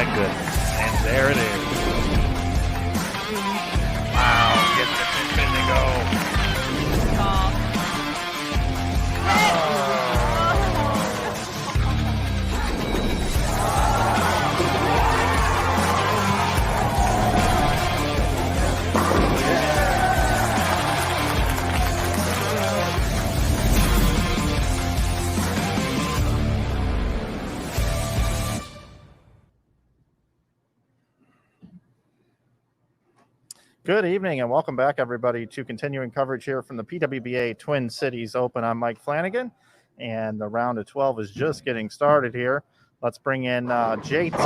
my goodness. And there it is. Wow, get the spin to go. Good evening and welcome back, everybody, to continuing coverage here from the PWBA Twin Cities Open. I'm Mike Flanagan, and the round of 12 is just getting started here. Let's bring in JT.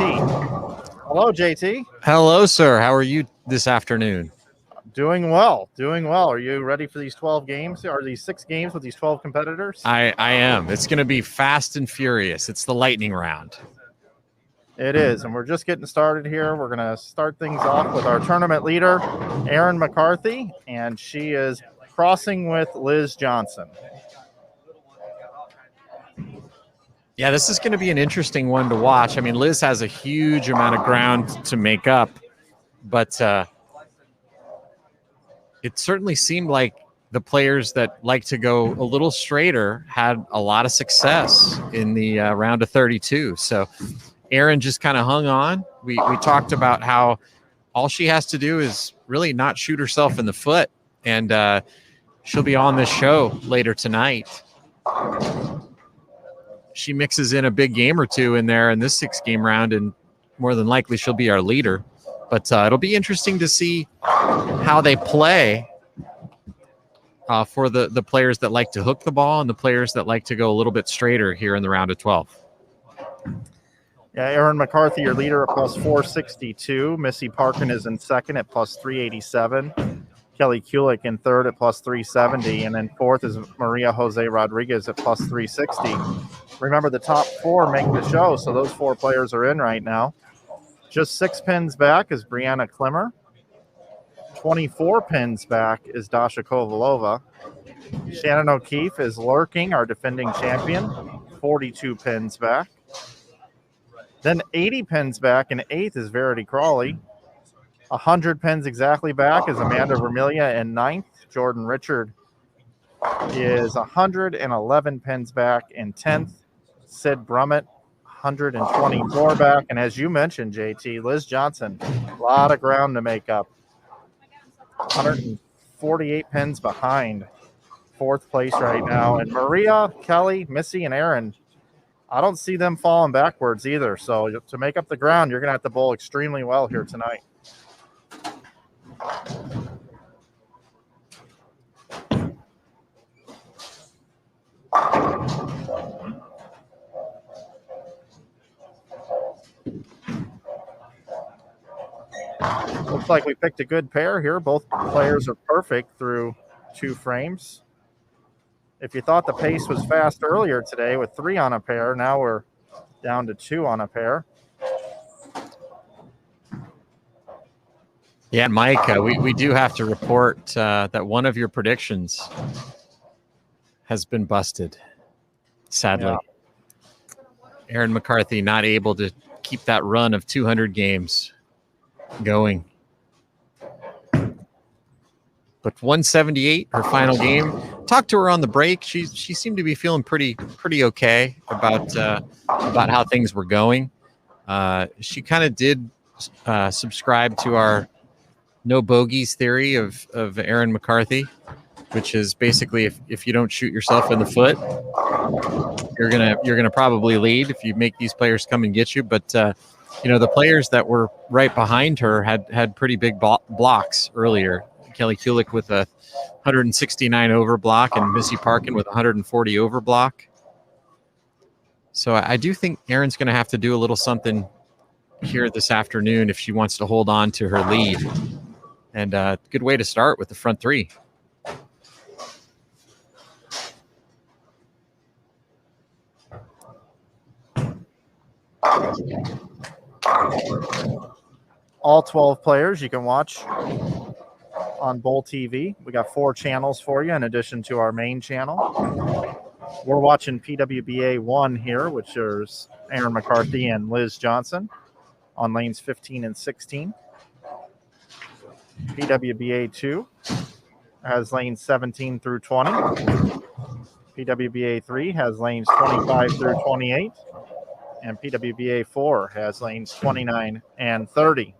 Hello, JT. Hello, sir. How are you this afternoon? Doing well. Are you ready for these 12 games? Are these 6 games with these 12 competitors? I am. It's going to be fast and furious. It's the lightning round. It is, and we're just getting started here. We're going to start things off with our tournament leader, Erin McCarthy, and she is crossing with Liz Johnson. Yeah, this is going to be an interesting one to watch. I mean, Liz has a huge amount of ground to make up, but it certainly seemed like the players that like to go a little straighter had a lot of success in the round of 32. So Erin just kind of hung on. We talked about how all she has to do is really not shoot herself in the foot, and she'll be on this show later tonight. She mixes in a big game or two in there in this 6-game round, and more than likely she'll be our leader. But it'll be interesting to see how they play for the players that like to hook the ball and the players that like to go a little bit straighter here in the round of 12. Yeah, Erin McCarthy, your leader, at plus 462. Missy Parkin is in second at plus 387. Kelly Kulik in third at plus 370. And then fourth is Maria Jose Rodriguez at plus 360. Remember, the top 4 make the show, so those 4 players are in right now. Just 6 pins back is Brianna Klimmer. 24 pins back is Dasha Kovalova. Shannon O'Keefe is lurking, our defending champion. 42 pins back. Then 80 pins back in 8th is Verity Crawley. 100 pins exactly back is Amanda Vermilia in 9th. Jordan Richard is 111 pins back in 10th. Sid Brummett, 124 back. And as you mentioned, JT, Liz Johnson, a lot of ground to make up. 148 pins behind 4th place right now. And Maria, Kelly, Missy, and Erin, I don't see them falling backwards either. So to make up the ground, you're going to have to bowl extremely well here tonight. Looks like we picked a good pair here. Both players are perfect through 2 frames. If you thought the pace was fast earlier today with 3 on a pair, now we're down to 2 on a pair. Yeah, Mike, we do have to report that one of your predictions has been busted, sadly. Yeah. Erin McCarthy not able to keep that run of 200 games going. But 178, her final game. Talked to her on the break. She seemed to be feeling pretty okay about how things were going. She kind of did subscribe to our no bogeys theory of Erin McCarthy, which is basically if you don't shoot yourself in the foot, you're gonna probably lead if you make these players come and get you. But the players that were right behind her had pretty big blocks earlier. Kelly Kulik with a 169 over block and Missy Parkin with 140 over block. So I do think Erin's going to have to do a little something here this afternoon if she wants to hold on to her lead. And good way to start with the front 3. All 12 players you can watch on Bowl TV. We got 4 channels for you in addition to our main channel. We're watching PWBA 1 here, which is Erin McCarthy and Liz Johnson. on lanes 15 and 16. PWBA 2 has lanes 17 through 20. PWBA 3 has lanes 25 through 28. And PWBA 4 has lanes 29 and 30.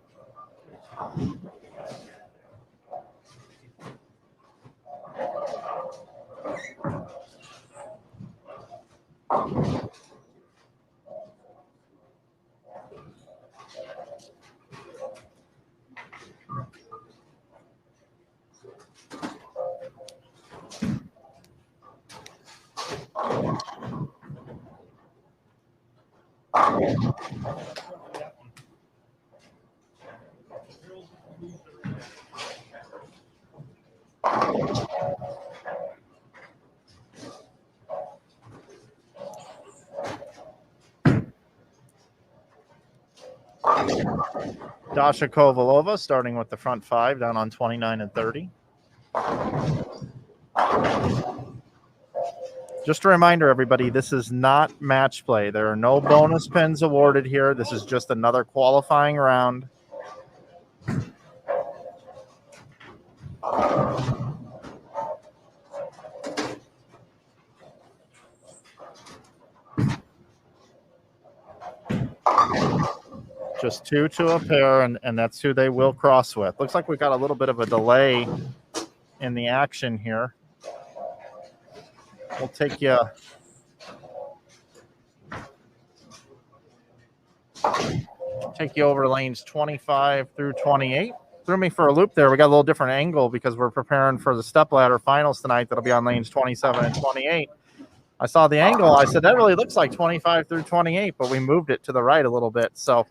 Dasha Kovalova starting with the front 5 down on 29 and 30. Just a reminder, everybody, this is not match play. There are no bonus pins awarded here. This is just another qualifying round. Just 2 to a pair, and that's who they will cross with. Looks like we got a little bit of a delay in the action here. We'll take you over lanes 25 through 28. Threw me for a loop there. We got a little different angle because we're preparing for the stepladder finals tonight. That'll be on lanes 27 and 28. I saw the angle. I said, that really looks like 25 through 28, but we moved it to the right a little bit. So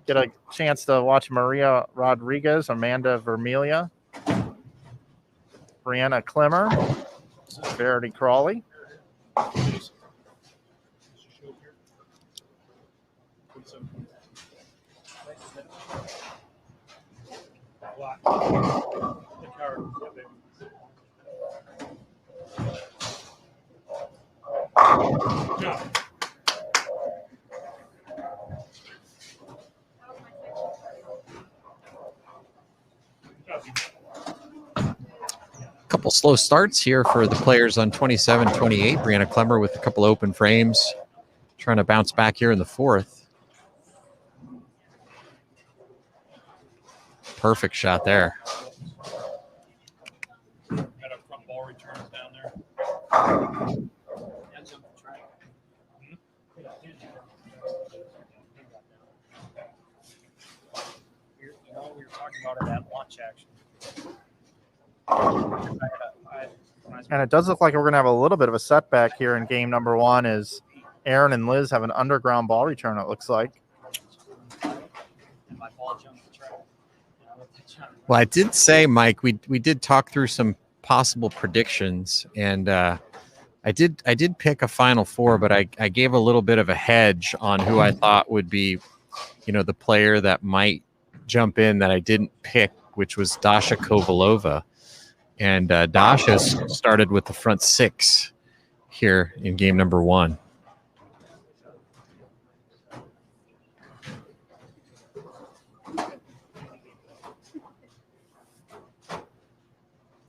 get a chance to watch Maria Rodriguez, Amanda Vermelia, Brianna Klimmer, Verity Crawley. Couple slow starts here for the players on 27-28. Brianna Klemmer with a couple open frames, trying to bounce back here in the 4th. Perfect shot there. Got a front ball return down there. We were talking about it at launch action. And it does look like we're going to have a little bit of a setback here in game number 1 as Aaron and Liz have an underground ball return, it looks like. Well, I did say, Mike, we did talk through some possible predictions, and I did pick a Final Four, but I gave a little bit of a hedge on who I thought would be, the player that might jump in that I didn't pick, which was Dasha Kovalova. And Dasha started with the front 6 here in game number 1.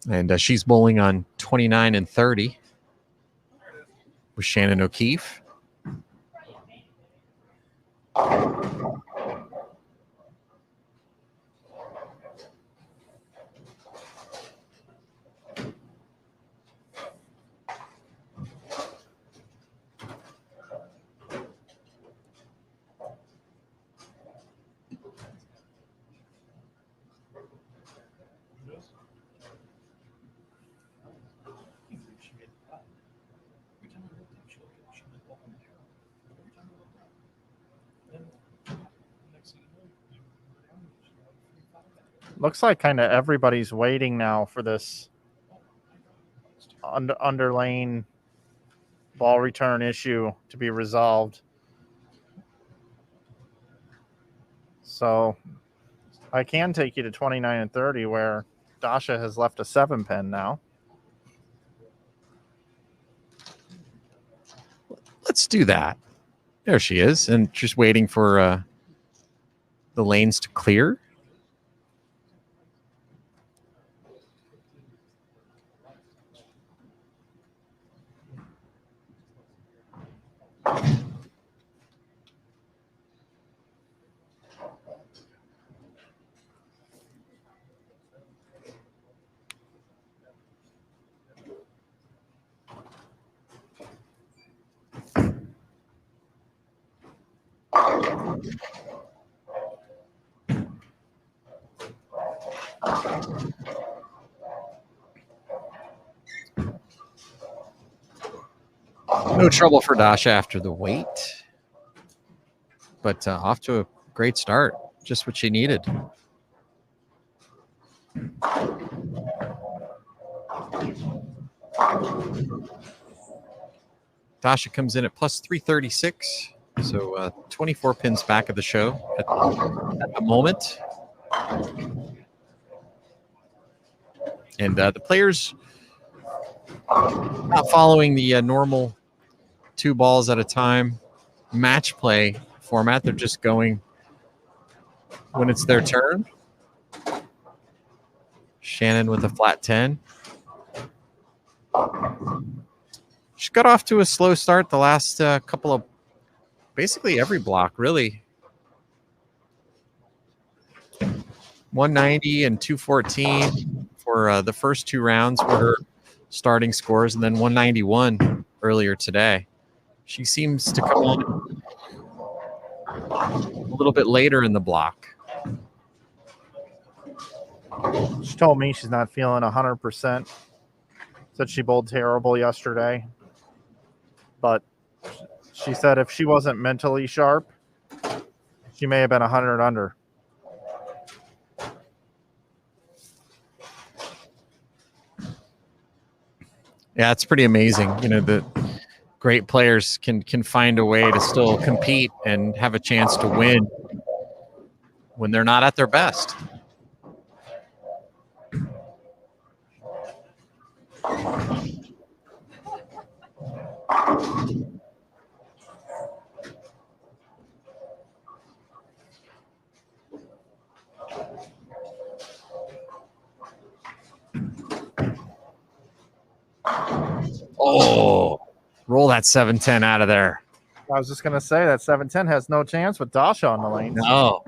And she's bowling on 29 and 30 with Shannon O'Keefe. Looks like kind of everybody's waiting now for this underlane ball return issue to be resolved. So I can take you to 29 and 30 where Dasha has left a 7-pin now. Let's do that. There she is, and just waiting for the lanes to clear. No trouble for Dasha after the wait, but off to a great start. Just what she needed. Dasha comes in at plus 336, so 24 pins back of the show at the moment. And the players not following the normal 2 balls at a time match play format. They're just going when it's their turn. Shannon with a flat 10. She got off to a slow start the last couple of, basically every block, really. 190 and 214 for the first 2 rounds were her starting scores, and then 191 earlier today. She seems to come on a little bit later in the block. She told me she's not feeling 100%. Said she bowled terrible yesterday. But she said if she wasn't mentally sharp, she may have been 100 under. Yeah, it's pretty amazing. You know, the great players can find a way to still compete and have a chance to win when they're not at their best. Oh, roll that 710 out of there. I was just going to say that 710 has no chance with Dasha on the lane. No.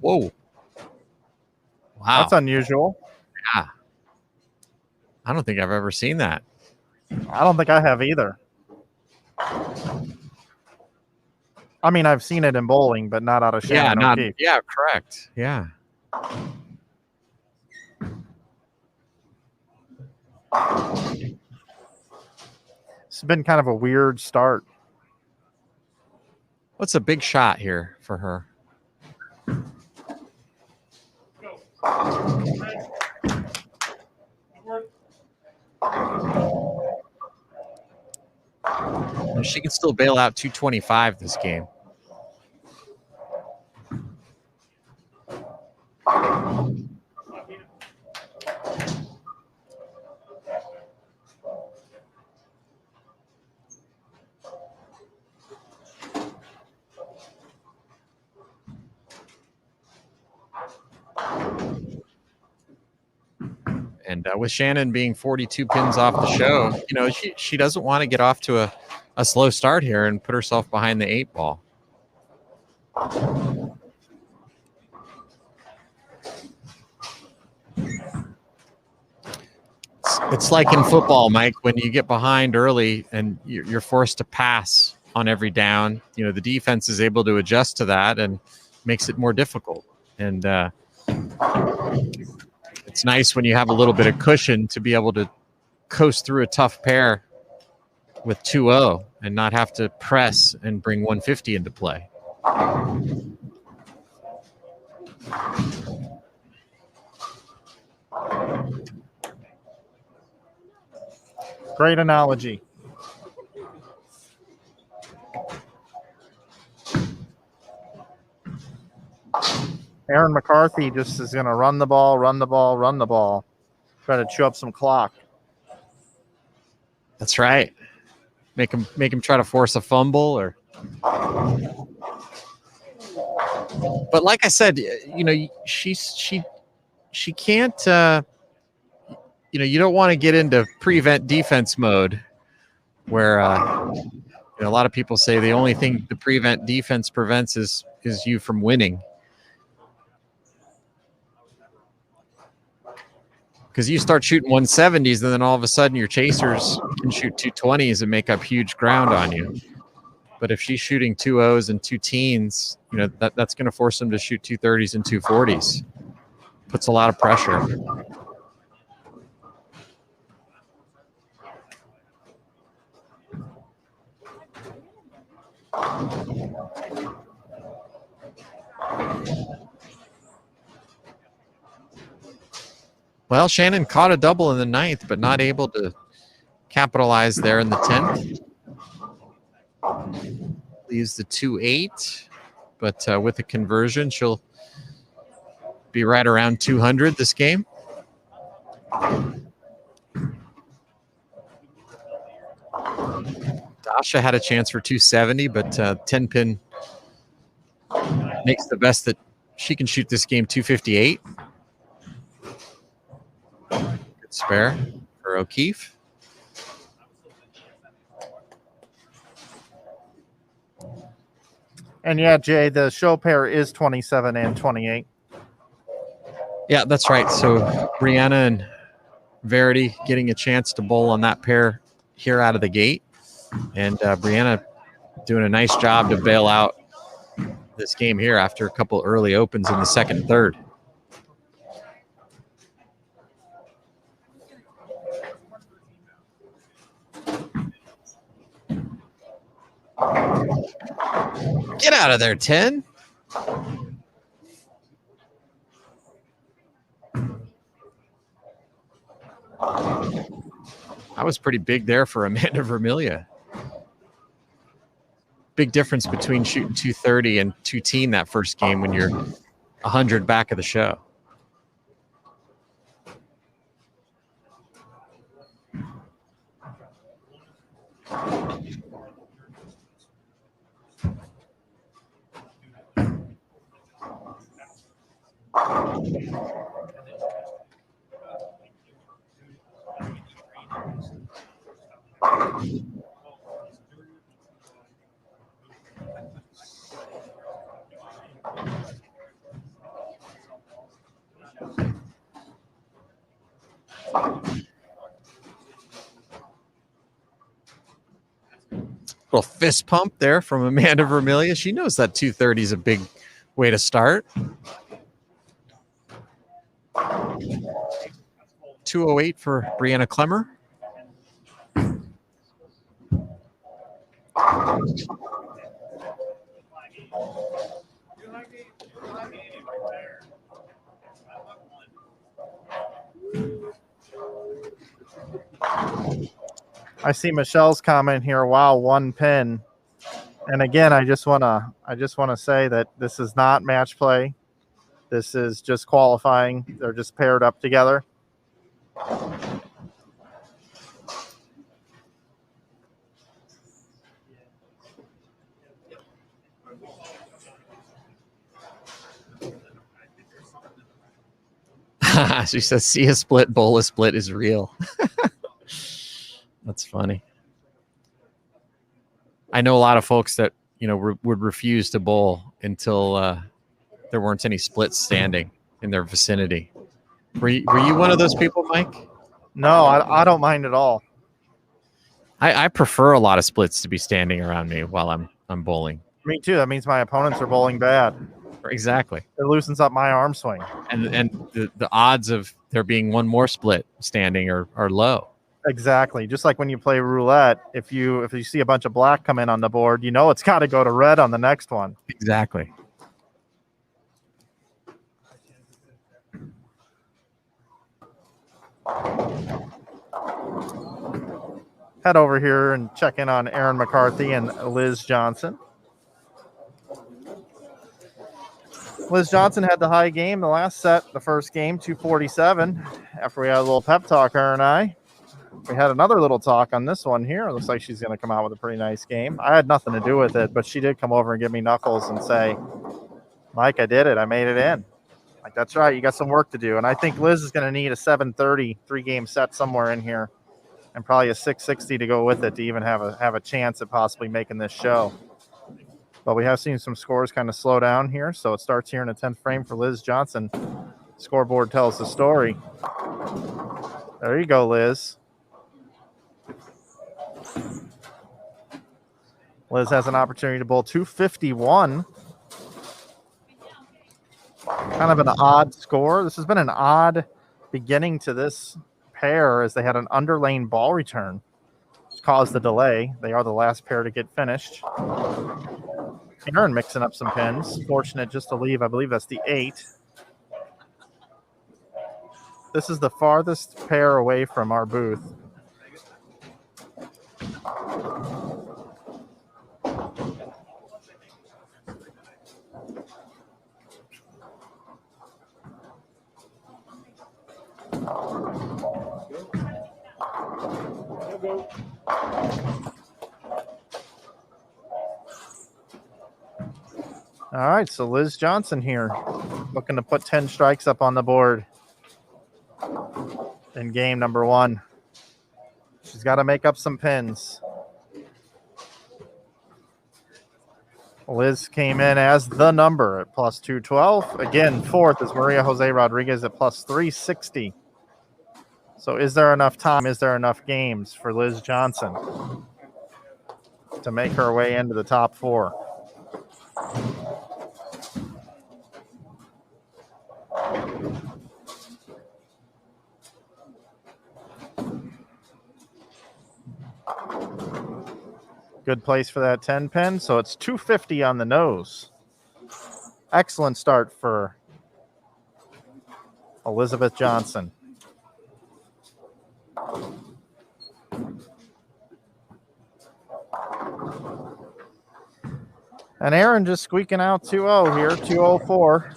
Whoa. Wow. That's unusual. Yeah. I don't think I've ever seen that. I don't think I have either. I mean, I've seen it in bowling, but not out of Shannon O'Keefe. Yeah, correct. Yeah. It's been kind of a weird start. What's a big shot here for her? She can still bail out 225 this game. And with Shannon being 42 pins off the show, you know, she doesn't want to get off to a slow start here and put herself behind the 8 ball. It's like in football, Mike, when you get behind early and you're forced to pass on every down, you know, the defense is able to adjust to that and makes it more difficult. And it's nice when you have a little bit of cushion to be able to coast through a tough pair with 2-0 and not have to press and bring 150 into play. Great analogy. Aaron McCarthy just is going to run the ball, run the ball, run the ball. Try to chew up some clock. That's right. Make him try to force a fumble or. But like I said, you know, she can't. You know, you don't want to get into prevent defense mode, where you know, a lot of people say the only thing the prevent defense prevents is you from winning. Because you start shooting 170s, and then all of a sudden your chasers can shoot 220s and make up huge ground on you. But if she's shooting 2-0s and 2 teens, you know, that's going to force them to shoot 230s and 240s. Puts a lot of pressure. Well, Shannon caught a double in the 9th, but not able to capitalize there in the 10th. Leaves the 2-8, but with a conversion, she'll be right around 200 this game. Dasha had a chance for 270, but 10-pin makes the best that she can shoot this game 258. Good spare for O'Keefe. And yeah, Jay, the show pair is 27 and 28. Yeah, that's right. So Brianna and Verity getting a chance to bowl on that pair here out of the gate. And Brianna doing a nice job to bail out this game here after a couple early opens in the second and third. Get out of there, 10. That was pretty big there for Amanda Vermilia. Big difference between shooting 230 and 210 that first game when you're 100 back of the show. Little fist pump there from Amanda Vermilia. She knows that 230 is a big way to start. 208 for Brianna Clemmer. I see Michelle's comment here. Wow, 1 pin. And again, I just want to say that this is not match play. This is just qualifying. They're just paired up together. She says, see a split, bowl a split is real. That's funny. I know a lot of folks that, you know, would refuse to bowl until there weren't any splits standing in their vicinity. Were you one of those people, Mike? No, I don't mind at all. I prefer a lot of splits to be standing around me while I'm bowling. Me too. That means my opponents are bowling bad. Exactly. It loosens up my arm swing. And the odds of there being one more split standing are low. Exactly. Just like when you play roulette, if you see a bunch of black come in on the board, you know it's got to go to red on the next one. Exactly. Head over here and check in on Aaron McCarthy and Liz Johnson. Liz Johnson had the high game the last set, the first game, 247. After we had a little pep talk, her and I. We had another little talk on this one here. It looks like she's going to come out with a pretty nice game. I had nothing to do with it, but she did come over and give me knuckles and say, Mike, I did it. I made it in. Like, that's right. You got some work to do. And I think Liz is going to need a 730 three-game set somewhere in here and probably a 660 to go with it to even have a chance at possibly making this show. But we have seen some scores kind of slow down here, so it starts here in the 10th frame for Liz Johnson. Scoreboard tells the story. There you go, Liz. Liz has an opportunity to bowl 251. Kind of an odd score. This has been an odd beginning to this pair as they had an underlane ball return, which caused the delay. They are the last pair to get finished. Aaron mixing up some pins. Fortunate just to leave. I believe that's the 8. This is the farthest pair away from our booth. All right, so Liz Johnson here looking to put 10 strikes up on the board in game number 1. She's got to make up some pins. Liz came in as the number at plus 212. Again, fourth is Maria Jose Rodriguez at plus 360. So is there enough time? Is there enough games for Liz Johnson to make her way into the top 4? Good place for that 10 pin. So it's 250 on the nose. Excellent start for Elizabeth Johnson. And Aaron just squeaking out 2-0 here, 204.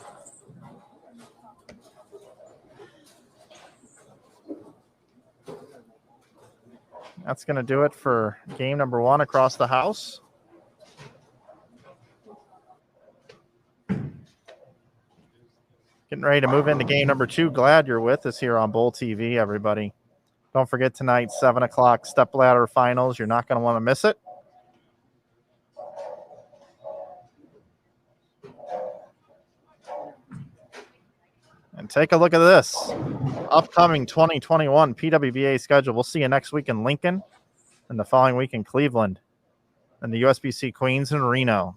That's going to do it for game number 1 across the house. Getting ready to move into game number 2. Glad you're with us here on Bowl TV, everybody. Don't forget tonight, 7 o'clock stepladder finals. You're not going to want to miss it. And take a look at this upcoming 2021 PWBA schedule. We'll see you next week in Lincoln and the following week in Cleveland and the USBC Queens in Reno.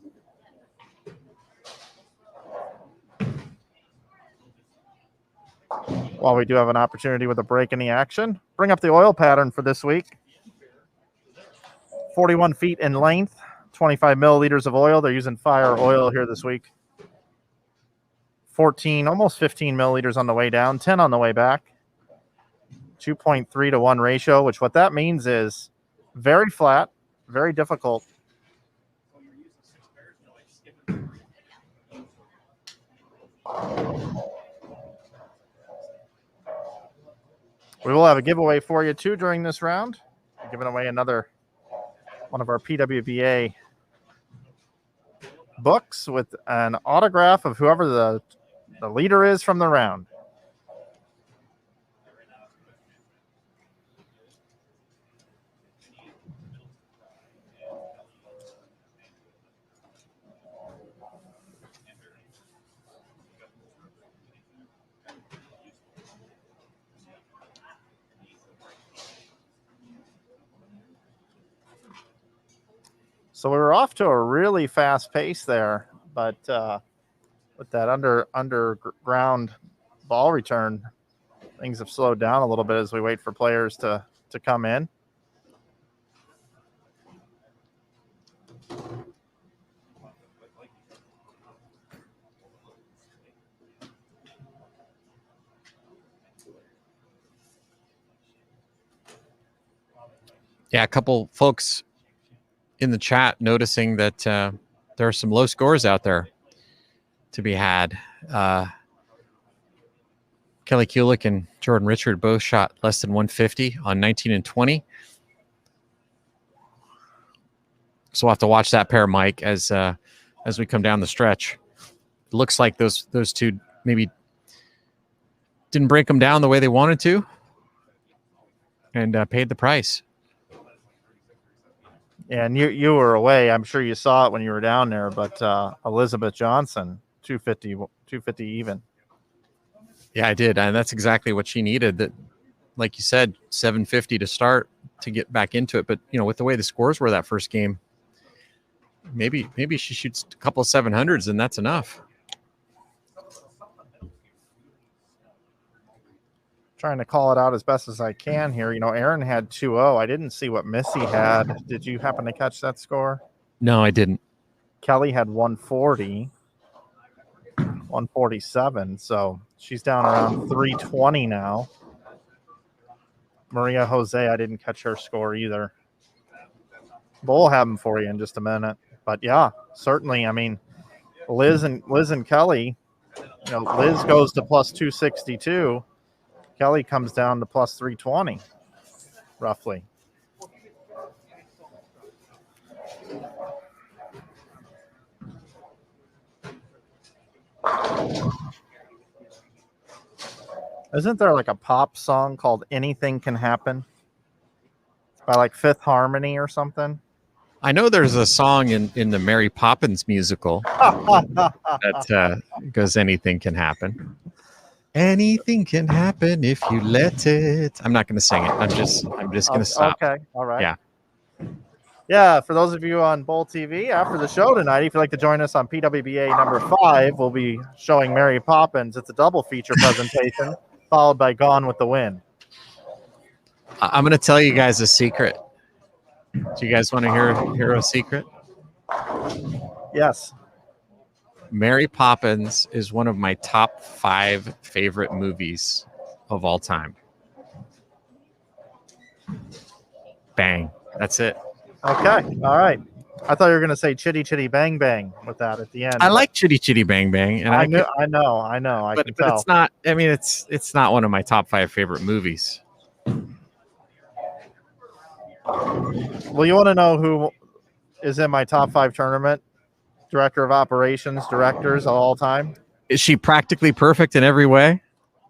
While we do have an opportunity with a break in the action, bring up the oil pattern for this week. 41 feet in length, 25 milliliters of oil. They're using Fire oil here this week. 14, almost 15 milliliters on the way down, 10 on the way back. 2.3 to 1 ratio, which what that means is very flat, very difficult. We will have a giveaway for you too during this round. We're giving away another one of our PWBA books with an autograph of whoever the leader is from the round. So we were off to a really fast pace there, but with that underground ball return, things have slowed down a little bit as we wait for players to come in. Yeah, a couple folks in the chat noticing that there are some low scores out there. to be had. Kelly Kulik and Jordan Richard both shot less than 150 on 19 and 20. So we'll have to watch that pair, Mike, as we come down the stretch. It looks like those two maybe didn't break them down the way they wanted to, and paid the price. Yeah, and you were away. I'm sure you saw it when you were down there. But Elizabeth Johnson, 250 even. Yeah, I did, and that's exactly what she needed. That, like you said, 750 to start to get back into it. But with the way the scores were that first game, maybe she shoots a couple of 700s, and that's enough. Trying to call it out as best as I can here. Aaron had 2-0. I didn't see what Missy had. Did you happen to catch that score? No, I didn't. Kelly had 140, 147. So she's down around 320 now. Maria Jose, I didn't catch her score either. But we'll have them for you in just a minute. But yeah, certainly. I mean, Liz and Kelly, Liz goes to plus 262. Kelly comes down to plus 320, roughly. Isn't there like a pop song called Anything Can Happen by like Fifth Harmony or something? I know there's a song in the Mary Poppins musical that goes, anything can happen. Anything can happen if you let it. I'm not going to sing it. I'm just going to stop. Okay. All right. Yeah. Yeah. For those of you on Bowl TV, after the show tonight, if you'd like to join us on PWBA number 5, we'll be showing Mary Poppins. It's a double feature presentation followed by Gone with the Wind. I'm going to tell you guys a secret. Do you guys want to hear a secret? Yes. Mary Poppins is one of my top 5 favorite movies of all time. Bang. That's it. Okay. All right. I thought you were going to say Chitty Chitty Bang Bang with that at the end. I like Chitty Chitty Bang Bang, and I know. I but can tell. it's not. I mean, it's not one of my top 5 favorite movies. Well, you want to know who is in my top 5 tournament? Director of operations, directors of all time. Is she practically perfect in every way?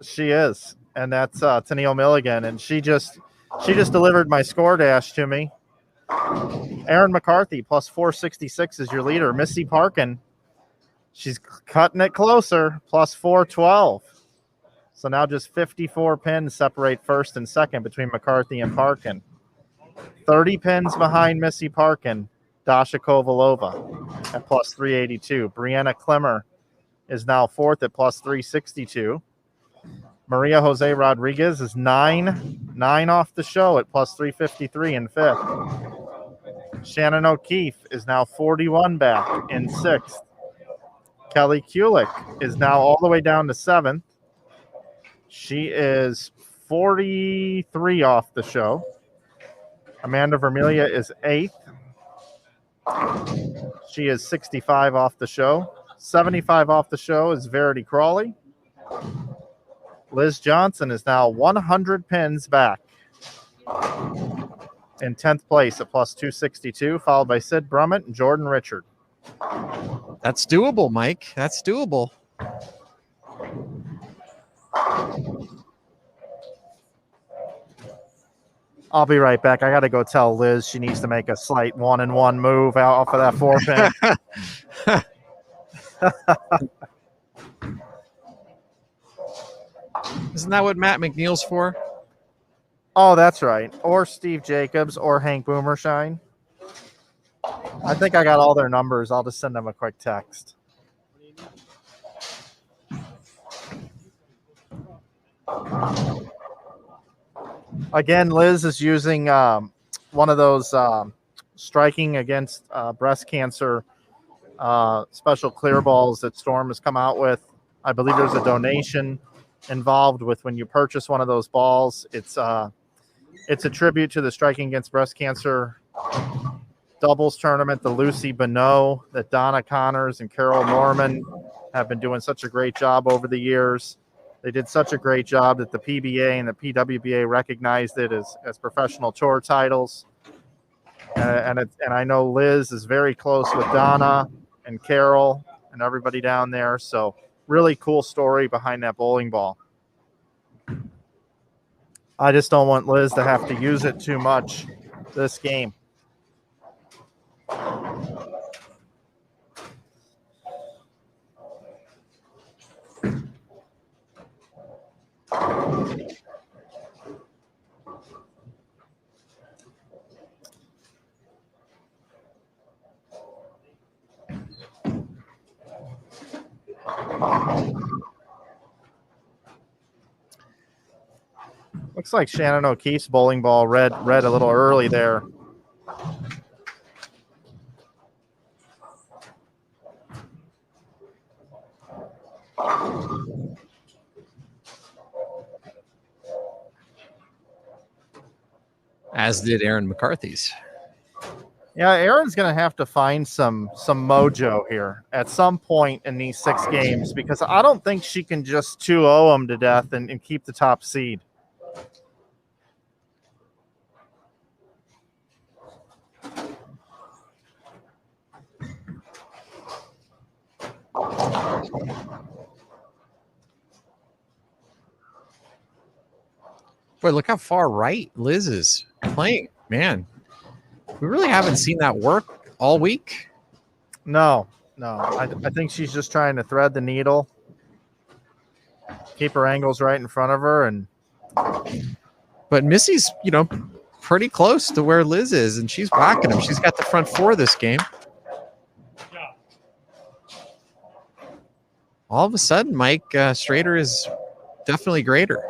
She is, and that's Tennille Milligan, and she just delivered my score dash to me. Aaron McCarthy plus 466 is your leader. Missy Parkin, she's cutting it closer, plus 412. So now just 54 pins separate first and second between McCarthy and Parkin. 30 pins behind Missy Parkin, Dasha Kovalova at plus 382. Brianna Klemmer is now fourth at plus 362. Maria Jose Rodriguez is 9 off the show at plus 353 in fifth. Shannon O'Keefe is now 41 back in sixth. Kelly Kulik is now all the way down to seventh. She is 43 off the show. Amanda Vermilia is eighth. She is 65 off the show. 75 off the show is Verity Crawley. Liz Johnson is now 100 pins back in 10th place at plus 262, followed by Sid Brummett and Jordan Richard. That's doable, Mike. That's doable. I'll be right back. I got to go tell Liz she needs to make a slight 1-and-1 move out off of that 4-pin. Isn't that what Matt McNeil's for? Oh, that's right. Or Steve Jacobs or Hank Boomershine. I think I got all their numbers. I'll just send them a quick text. Again, Liz is using one of those striking against breast cancer special clear balls that Storm has come out with. I believe there's a donation involved with when you purchase one of those balls. It's a tribute to the Striking Against Breast Cancer doubles tournament, the Lucy Bonneau that Donna Connors and Carol Norman have been doing such a great job over the years. They did such a great job that the PBA and the PWBA recognized it as professional tour titles. And I know Liz is very close with Donna and Carol and everybody down there. So really cool story behind that bowling ball. I just don't want Liz to have to use it too much this game. Looks like Shannon O'Keefe's bowling ball read a little early there. As did Aaron McCarthy's. Yeah, Aaron's going to have to find some mojo here at some point in these 6 games, because I don't think she can just 2-0 them to death and keep the top seed. Boy, look how far right Liz is playing. Man, we really haven't seen that work all week. No. I think she's just trying to thread the needle, keep her angles right in front of her. But Missy's, pretty close to where Liz is, and she's whacking him. She's got the front 4 this game. All of a sudden, Mike, Strader is definitely greater.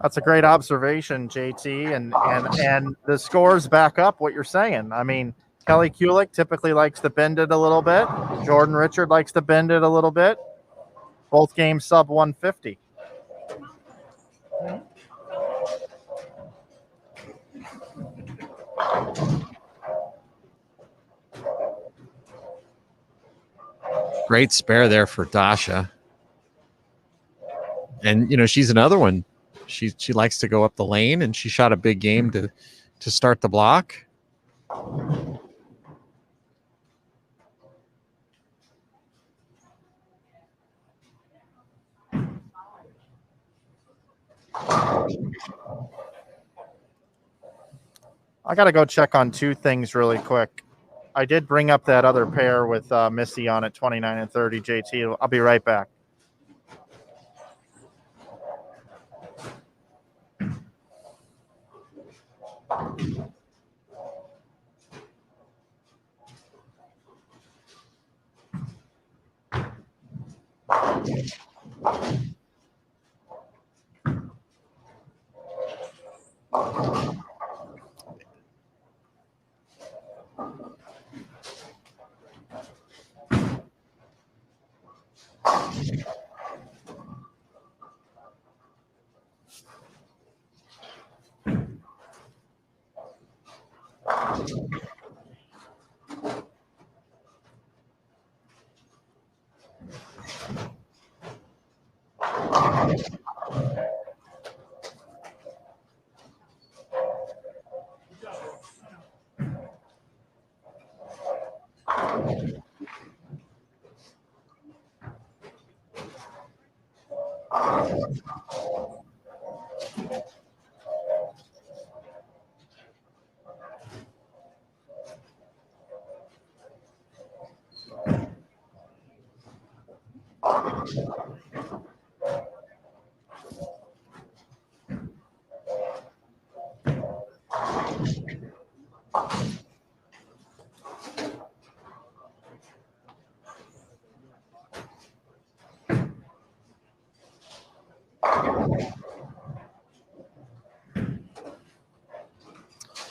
That's a great observation, JT, and the scores back up what you're saying. I mean, Kelly Kulik typically likes to bend it a little bit. Jordan Richard likes to bend it a little bit. Both games sub 150. Great spare there for Dasha. And, she's another one. She likes to go up the lane, and she shot a big game to start the block. I got to go check on 2 things really quick. I did bring up that other pair with Missy on at 29 and 30, JT. I'll be right back.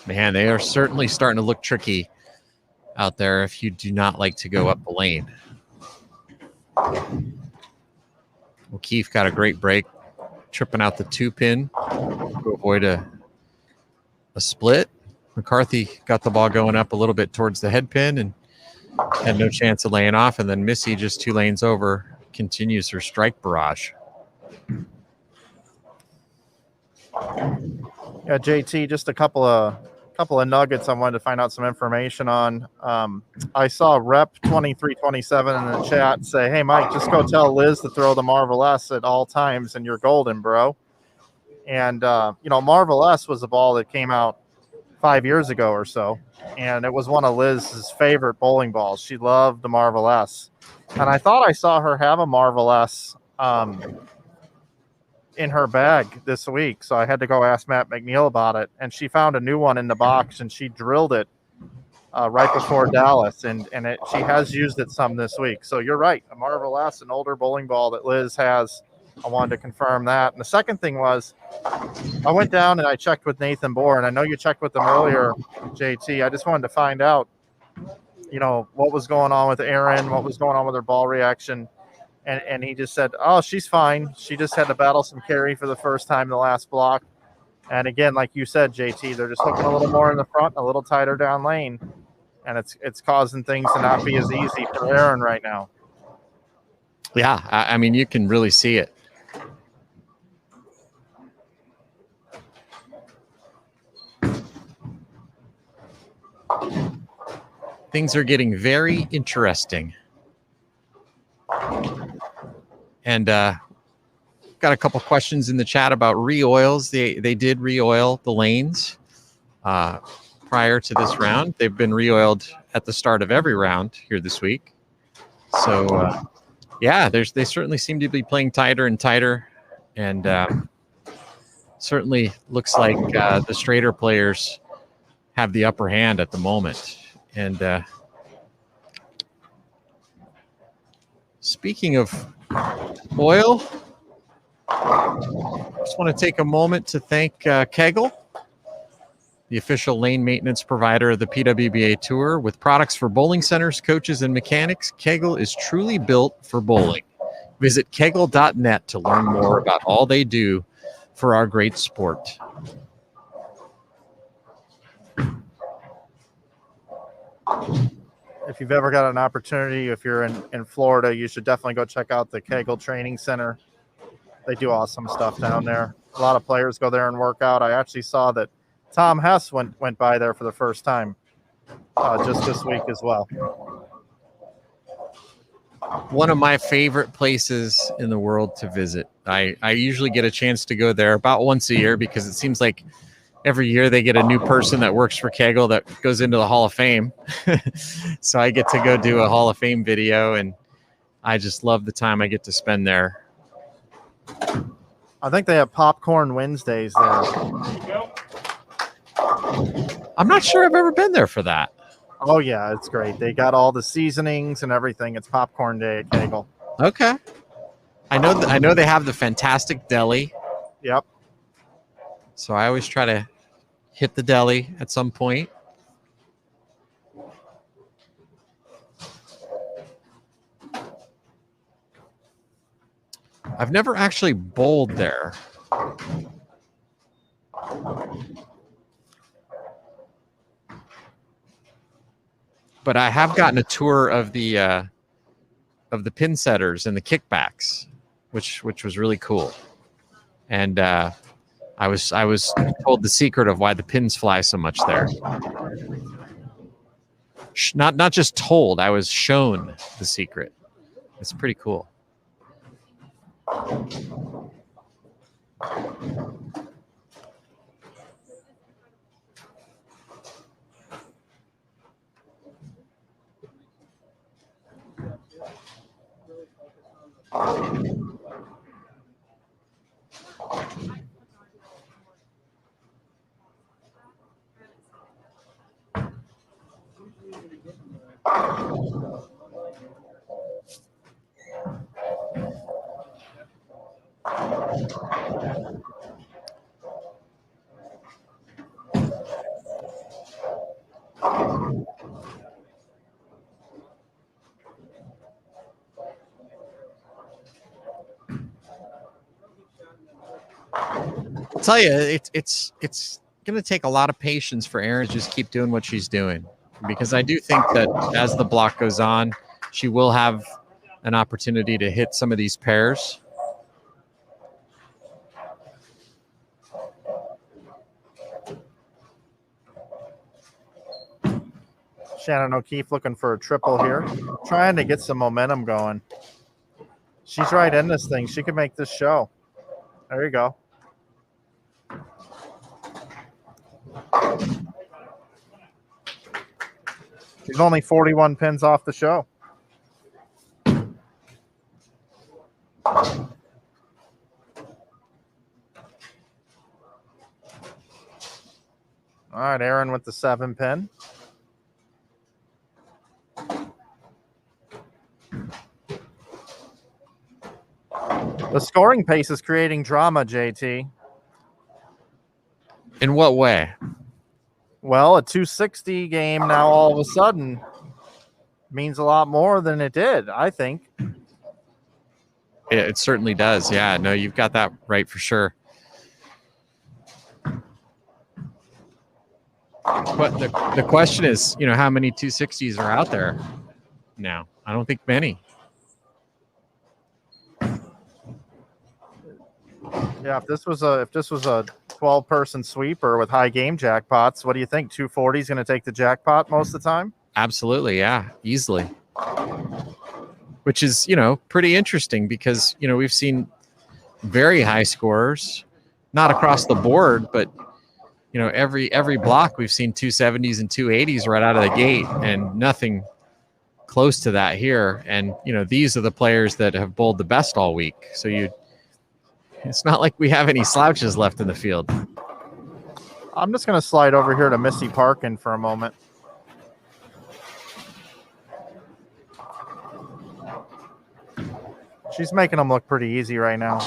Man, they are certainly starting to look tricky out there if you do not like to go up the lane. O'Keefe got a great break, tripping out the 2-pin to avoid a split. McCarthy got the ball going up a little bit towards the head pin and had no chance of laying off. And then Missy, just 2 lanes over, continues her strike barrage. Yeah, JT, just a couple of nuggets I wanted to find out some information on. I saw Rep 2327 in the chat say, "Hey Mike, just go tell Liz to throw the Marvel S at all times, and you're golden, bro." And Marvel S was a ball that came out 5 years ago or so, and it was one of Liz's favorite bowling balls. She loved the Marvel S, and I thought I saw her have a Marvel S in her bag this week, so I had to go ask Matt McNeil about it, and she found a new one in the box, and she drilled it right before Dallas, and she has used it some this week. So you're right, a Marvel S, an older bowling ball that Liz has. I wanted to confirm that. And the second thing was, I went down and I checked with Nathan Bohr, and I know you checked with him earlier, JT. I just wanted to find out, what was going on with Erin, what was going on with her ball reaction. And he just said, "Oh, she's fine. She just had to battle some carry for the first time in the last block." And again, like you said, JT, they're just hooking a little more in the front, a little tighter down lane, and it's causing things to not be as easy for Erin right now. Yeah, I mean, you can really see it. Things are getting very interesting. And got a couple questions in the chat about re-oils. They did re-oil the lanes prior to this round. They've been re-oiled at the start of every round here this week. So, they certainly seem to be playing tighter and tighter. And certainly looks like the straighter players have the upper hand at the moment. And speaking of oil, I just want to take a moment to thank Kegel, the official lane maintenance provider of the PWBA Tour. With products for bowling centers, coaches, and mechanics, Kegel is truly built for bowling. Visit kegel.net to learn more about all they do for our great sport. If you've ever got an opportunity, if you're in Florida, you should definitely go check out the Kegel Training Center. They do awesome stuff down there. A lot of players go there and work out. I actually saw that Tom Hess went by there for the first time just this week as well. One of my favorite places in the world to visit. I usually get a chance to go there about once a year because it seems like every year they get a new person that works for Kegel that goes into the Hall of Fame. So I get to go do a Hall of Fame video, and I just love the time I get to spend there. I think they have Popcorn Wednesdays there. I'm not sure I've ever been there for that. Oh, yeah, it's great. They got all the seasonings and everything. It's Popcorn Day at Kegel. Okay. I know they have the fantastic deli. Yep. So I always try to hit the deli at some point. I've never actually bowled there. But I have gotten a tour of the pin setters and the kickbacks, which was really cool. And I was told the secret of why the pins fly so much there. Not just told, I was shown the secret. It's pretty cool. I'll tell you, it's going to take a lot of patience for Erin to just keep doing what she's doing, because I do think that as the block goes on, she will have an opportunity to hit some of these pairs. Shannon O'Keefe looking for a triple here, trying to get some momentum going. She's right in this thing. She could make this show. There you go. She's only 41 pins off the show. All right, Erin with the 7 pin. The scoring pace is creating drama, JT. In what way? Well, a 260 game now all of a sudden means a lot more than it did, I think. It certainly does. Yeah, no, you've got that right for sure. But the question is, how many 260s are out there now? I don't think many. Yeah, if this was a 12-person sweeper with high game jackpots, what do you think? 240 is going to take the jackpot most of the time? Absolutely, yeah, easily. Which is, pretty interesting because, we've seen very high scorers, not across the board, but every block we've seen 270s and 280s right out of the gate, and nothing close to that here. And these are the players that have bowled the best all week. So it's not like we have any slouches left in the field. I'm just going to slide over here to Missy Parkin for a moment. She's making them look pretty easy right now.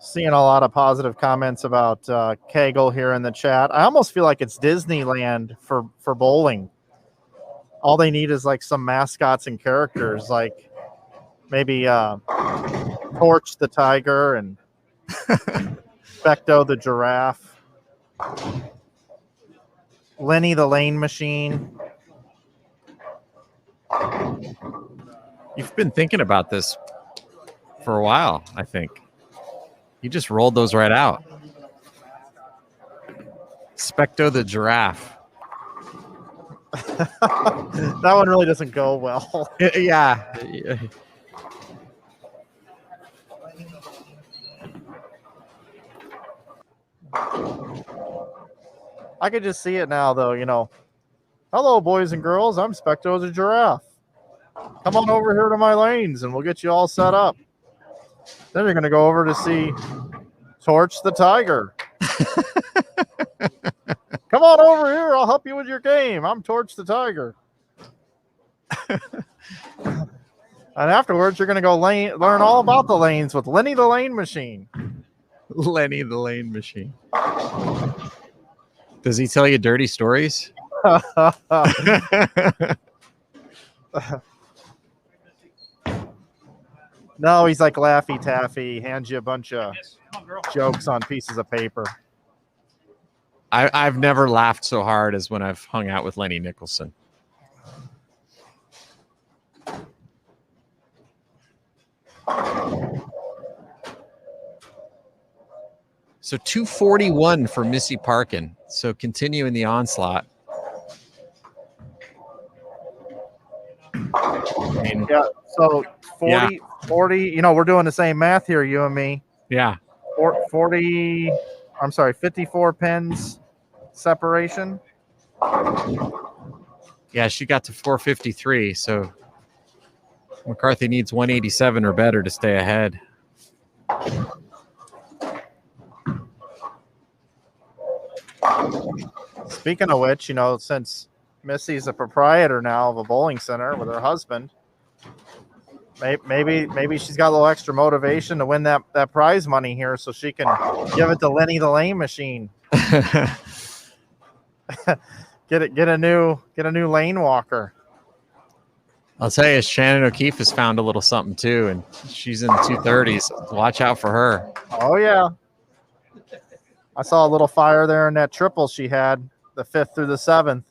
Seeing a lot of positive comments about Kegel here in the chat. I almost feel like it's Disneyland for bowling. All they need is like some mascots and characters, like maybe Torch the tiger and Specto the giraffe, Lenny the lane machine. You've been thinking about this for a while, I think. You just rolled those right out. Specto the giraffe. That one really doesn't go well. Yeah. I could just see it now, though, Hello, boys and girls. I'm Specto the giraffe. Come on over here to my lanes and we'll get you all set up. Then you're going to go over to see Torch the tiger. Come on over here. I'll help you with your game. I'm Torch the tiger. And afterwards, you're going to go learn all about the lanes with Lenny the lane machine. Lenny the lane machine. Does he tell you dirty stories? No, he's like Laffy Taffy. Hands you a bunch of Come on, girl. jokes on pieces of paper. I've never laughed so hard as when I've hung out with Lenny Nicholson. So 241 for Missy Parkin. So continuing the onslaught. I mean, Yeah. So 40, you know, we're doing the same math here, you and me. yeah. 40, I'm sorry, 54 pins separation. Yeah, she got to 453. So McCarthy needs 187 or better to stay ahead. Speaking of which, you know, since Missy's a proprietor now of a bowling center with her husband, maybe she's got a little extra motivation to win that prize money here, so she can give it to Lenny the Lane Machine. get a new lane walker. I'll tell you, Shannon O'Keefe has found a little something too, and she's in the 230s. Watch out for her. Oh yeah, I saw a little fire there in that triple she had, the 5th through the 7th.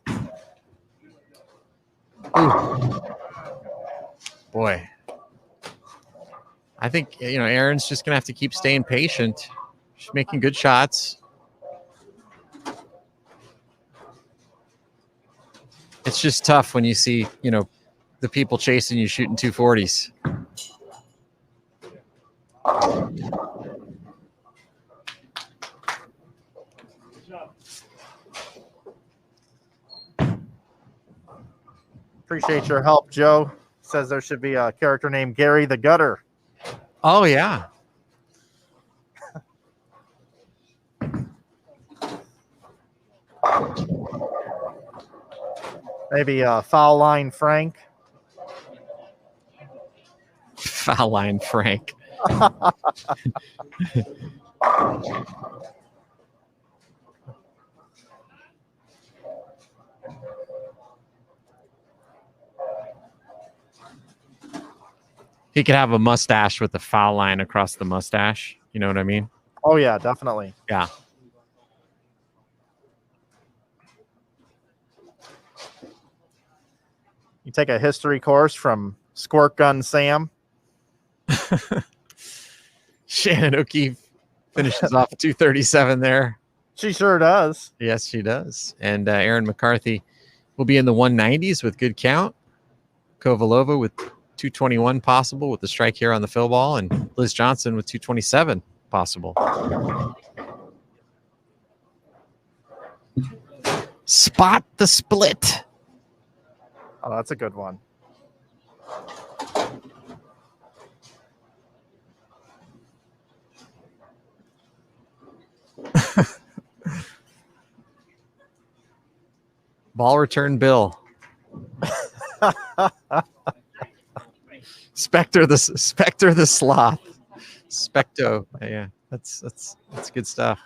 Ooh. Boy, I think, you know, Erin's just gonna have to keep staying patient. She's making good shots. It's just tough when you see, you know, the people chasing you shooting 240s. Appreciate your help, Joe. Says there should be a character named Gary the Gutter. Oh yeah. Maybe Foul Line Frank. Foul line Frank. He could have a mustache with the foul line across the mustache. You know what I mean? Oh yeah, definitely. Yeah. You take a history course from Squirt Gun Sam. Shannon O'Keefe finishes off 237 there. She sure does. Yes, she does. And Erin McCarthy will be in the 190s with good count. Kovalova with 221 possible with the strike here on the fill ball, and Liz Johnson with 227 possible. Spot the split. Oh, that's a good one. Ball return Bill. Spectre the sloth. Specto. Yeah, that's good stuff.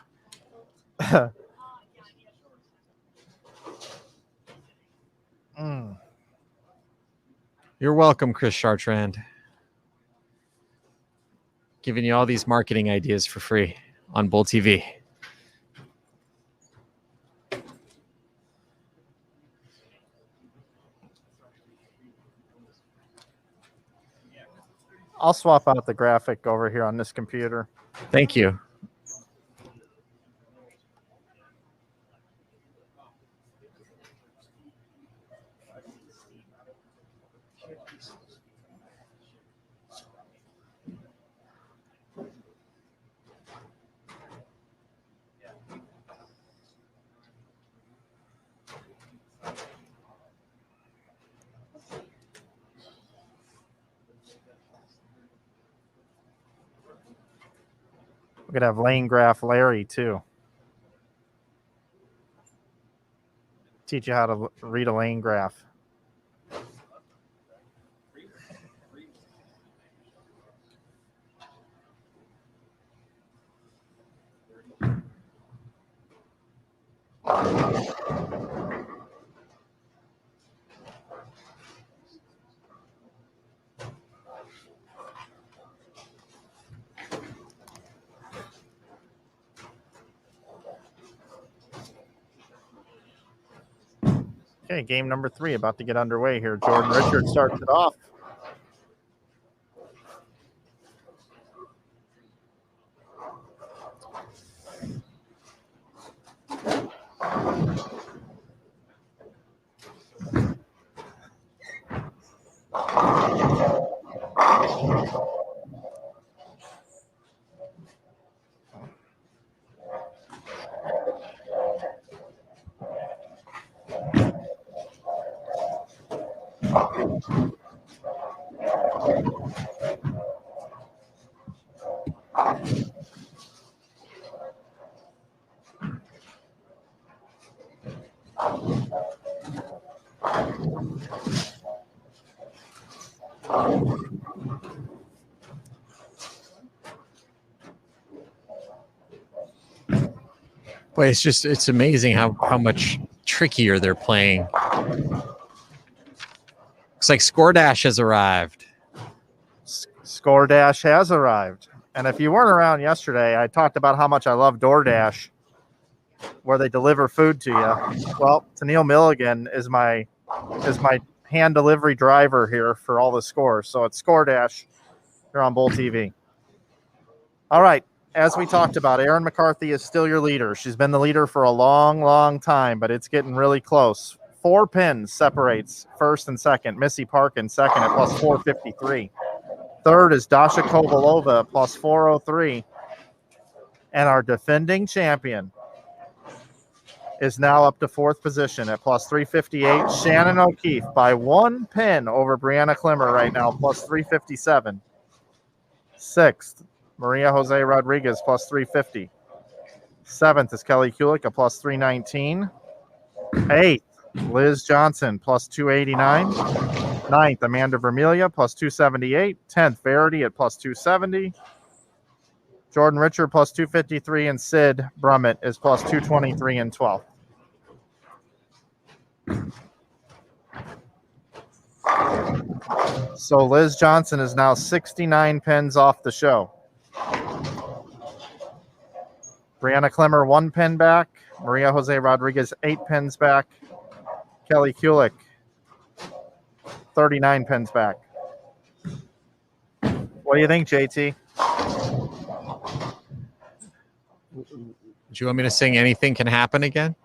You're welcome, Chris Chartrand. Giving you all these marketing ideas for free on Bull TV. I'll swap out the graphic over here on this computer. Thank you. We're gonna have lane graph Larry too. Teach you how to read a lane graph. Okay, game number 3 about to get underway here. Jordan Richard starts it off. Boy, it's amazing how much trickier they're playing. Looks like Score Dash has arrived. Score Dash has arrived. And if you weren't around yesterday, I talked about how much I love DoorDash, where they deliver food to you. Well, Tennille Milligan is my hand delivery driver here for all the scores. So it's Score Dash here on Bull TV. All right. As we talked about, Erin McCarthy is still your leader. She's been the leader for a long, long time, but it's getting really close. 4 pins separates first and second. Missy Parkin second at plus 453. Third is Dasha Kovalova at plus 403. And our defending champion is now up to 4th position at plus 358. Shannon O'Keefe by 1 pin over Brianna Klimmer right now, plus 357. 6th, Maria Jose Rodriguez, plus 350. 7th is Kelly Kulik at plus 319. 8th, Liz Johnson, plus 289. 9th, Amanda Vermelia, plus 278. 10th, Verity at plus 270. Jordan Richard, plus 253. And Sid Brummett is plus 223 and 12th. So Liz Johnson is now 69 pins off the show. Brianna Klimmer 1 pin back. Maria Jose Rodriguez 8 pins back. Kelly Kulik 39 pins back. What do you think, JT? Do you want me to sing "Anything Can Happen" again?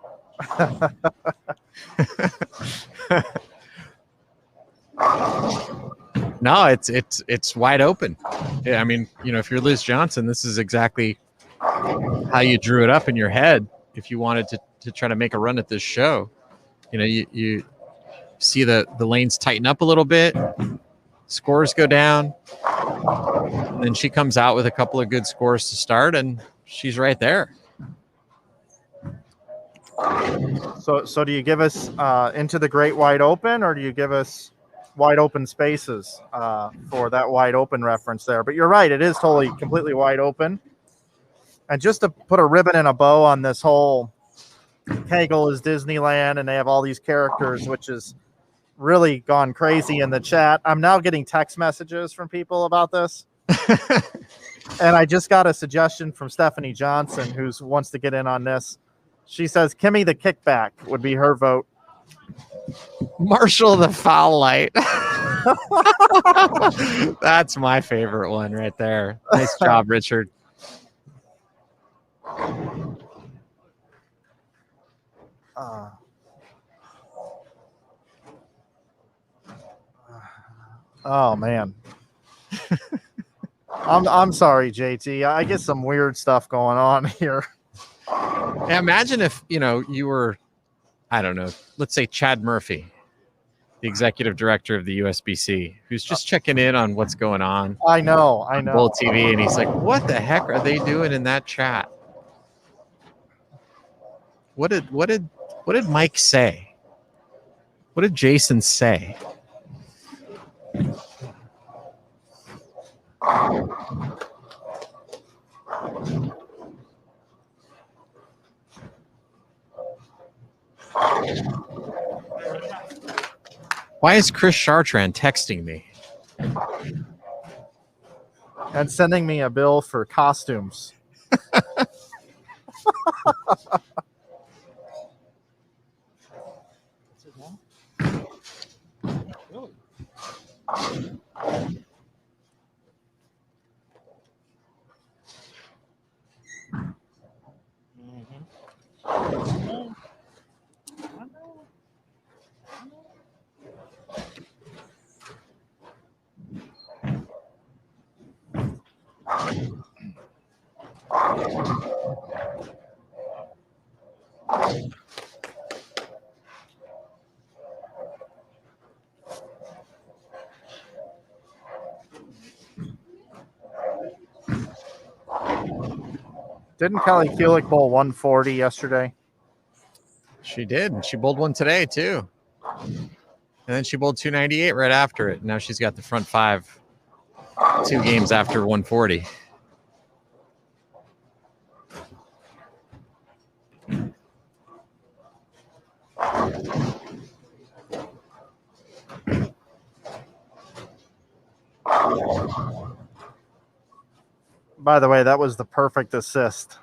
No, it's wide open. Yeah, I mean, if you're Liz Johnson, this is exactly how you drew it up in your head. If you wanted to try to make a run at this show, you see the lanes tighten up a little bit, scores go down, and then she comes out with a couple of good scores to start, and she's right there. So do you give us Into the Great Wide Open, or do you give us Wide Open Spaces for that wide open reference there? But you're right, it is completely wide open. And just to put a ribbon and a bow on this whole Kegel is Disneyland, and they have all these characters, which is really gone crazy in the chat. I'm now getting text messages from people about this. And I just got a suggestion from Stephanie Johnson, who wants to get in on this. She says Kimmy the Kickback would be her vote. Marshall the Foul Light. That's my favorite one right there. Nice job, Richard. Oh man. I'm sorry, JT. I get some weird stuff going on here. Yeah, imagine if you were, I don't know, let's say Chad Murphy, the executive director of the USBC, who's just checking in on what's going on. I know. Bull TV, and he's like, "What the heck are they doing in that chat? What did Mike say? What did Jason say?" Why is Chris Chartrand texting me? And sending me a bill for costumes. Didn't Kelly Kulik bowl 140 yesterday? She did. And she bowled one today, too. And then she bowled 298 right after it. Now she's got the front 5 2 games after 140. By the way, that was the perfect assist.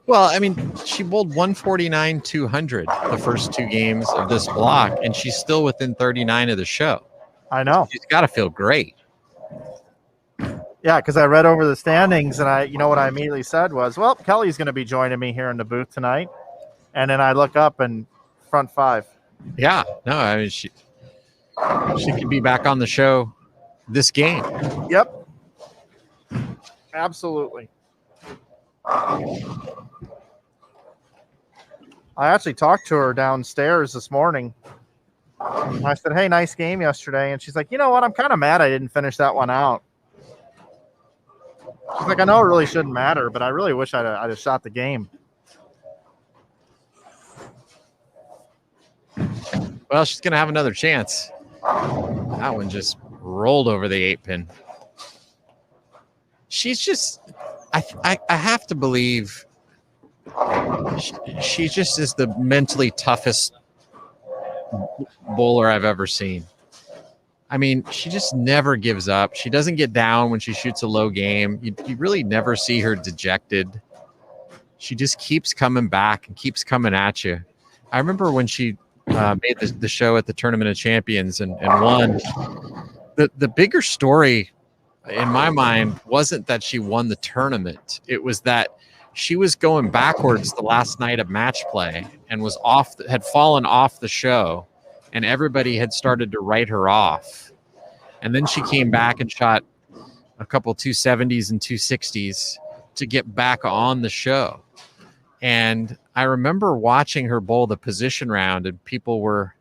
Well, I mean, she bowled 149, 200 the first 2 games of this block, and she's still within 39 of the show. I know. She's got to feel great. Yeah, because I read over the standings, and what I immediately said was, well, Kelly's going to be joining me here in the booth tonight. And then I look up and front 5. Yeah, no, I mean, she could be back on the show this game. Yep. Absolutely. I actually talked to her downstairs this morning. I said, hey, nice game yesterday. And she's like, you know what? I'm kind of mad I didn't finish that one out. She's like, I know it really shouldn't matter, but I really wish I'd have shot the game. Well, she's going to have another chance. That one just rolled over the 8-pin. She's just, I have to believe she just is the mentally toughest bowler I've ever seen. I mean, she just never gives up. She doesn't get down when she shoots a low game. You really never see her dejected. She just keeps coming back and keeps coming at you. I remember when she made the show at the Tournament of Champions and won. The bigger story in my mind wasn't that she won the tournament. It was that she was going backwards the last night of match play and had fallen off the show, and everybody had started to write her off. And then she came back and shot a couple 270s and 260s to get back on the show. And I remember watching her bowl the position round, and people were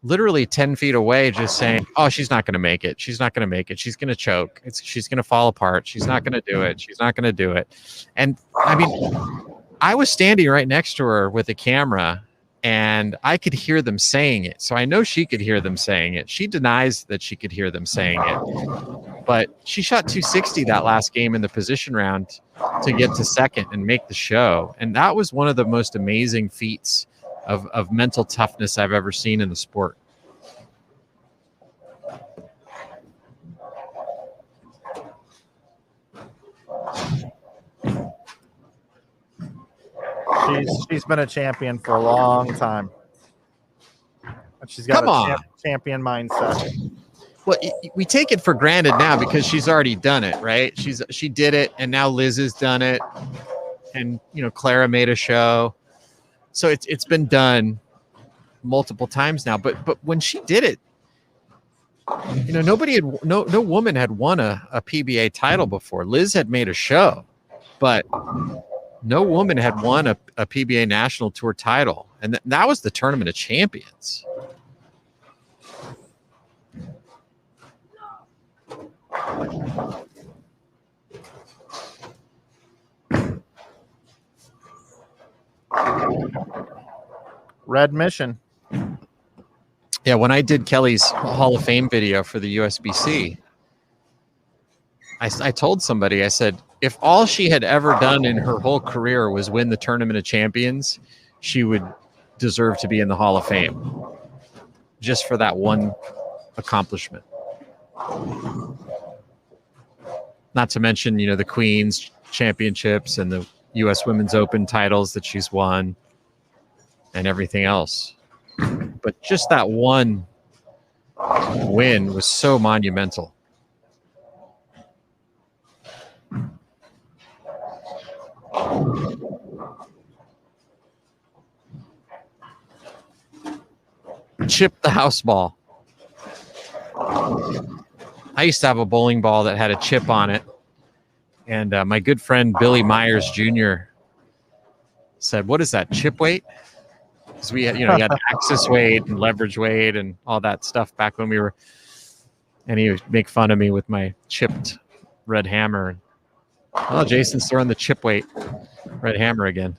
literally 10 feet away just saying, oh, she's not going to make it. She's not going to make it. She's going to choke. She's going to fall apart. She's not going to do it. She's not going to do it. And I mean, I was standing right next to her with a camera, and I could hear them saying it. So I know she could hear them saying it. She denies that she could hear them saying it. But she shot 260 that last game in the position round to get to second and make the show. And that was one of the most amazing feats of mental toughness I've ever seen in the sport. She's been a champion for a long time. She's got a champion mindset. Well, we take it for granted now because she's already done it, right? She did it, and now Liz has done it, and Clara made a show, so it's been done multiple times now. But when she did it, no woman had won a PBA title before. Liz had made a show, but no woman had won a PBA National Tour title, and that was the Tournament of Champions. Red Mission. Yeah, when I did Kelly's Hall of Fame video for the USBC, I told somebody, I said, if all she had ever done in her whole career was win the Tournament of Champions, she would deserve to be in the Hall of Fame just for that one accomplishment. Not to mention, the Queen's championships and the U.S. Women's Open titles that she's won and everything else. but just that one win was so monumental. Chip the house ball. I used to have a bowling ball that had a chip on it, and my good friend Billy Myers Jr. said, "What is that, chip weight?" Because we had, you had axis weight and leverage weight and all that stuff back when we were. And he would make fun of me with my chipped red hammer. Oh, Jason's throwing the chip weight red hammer again.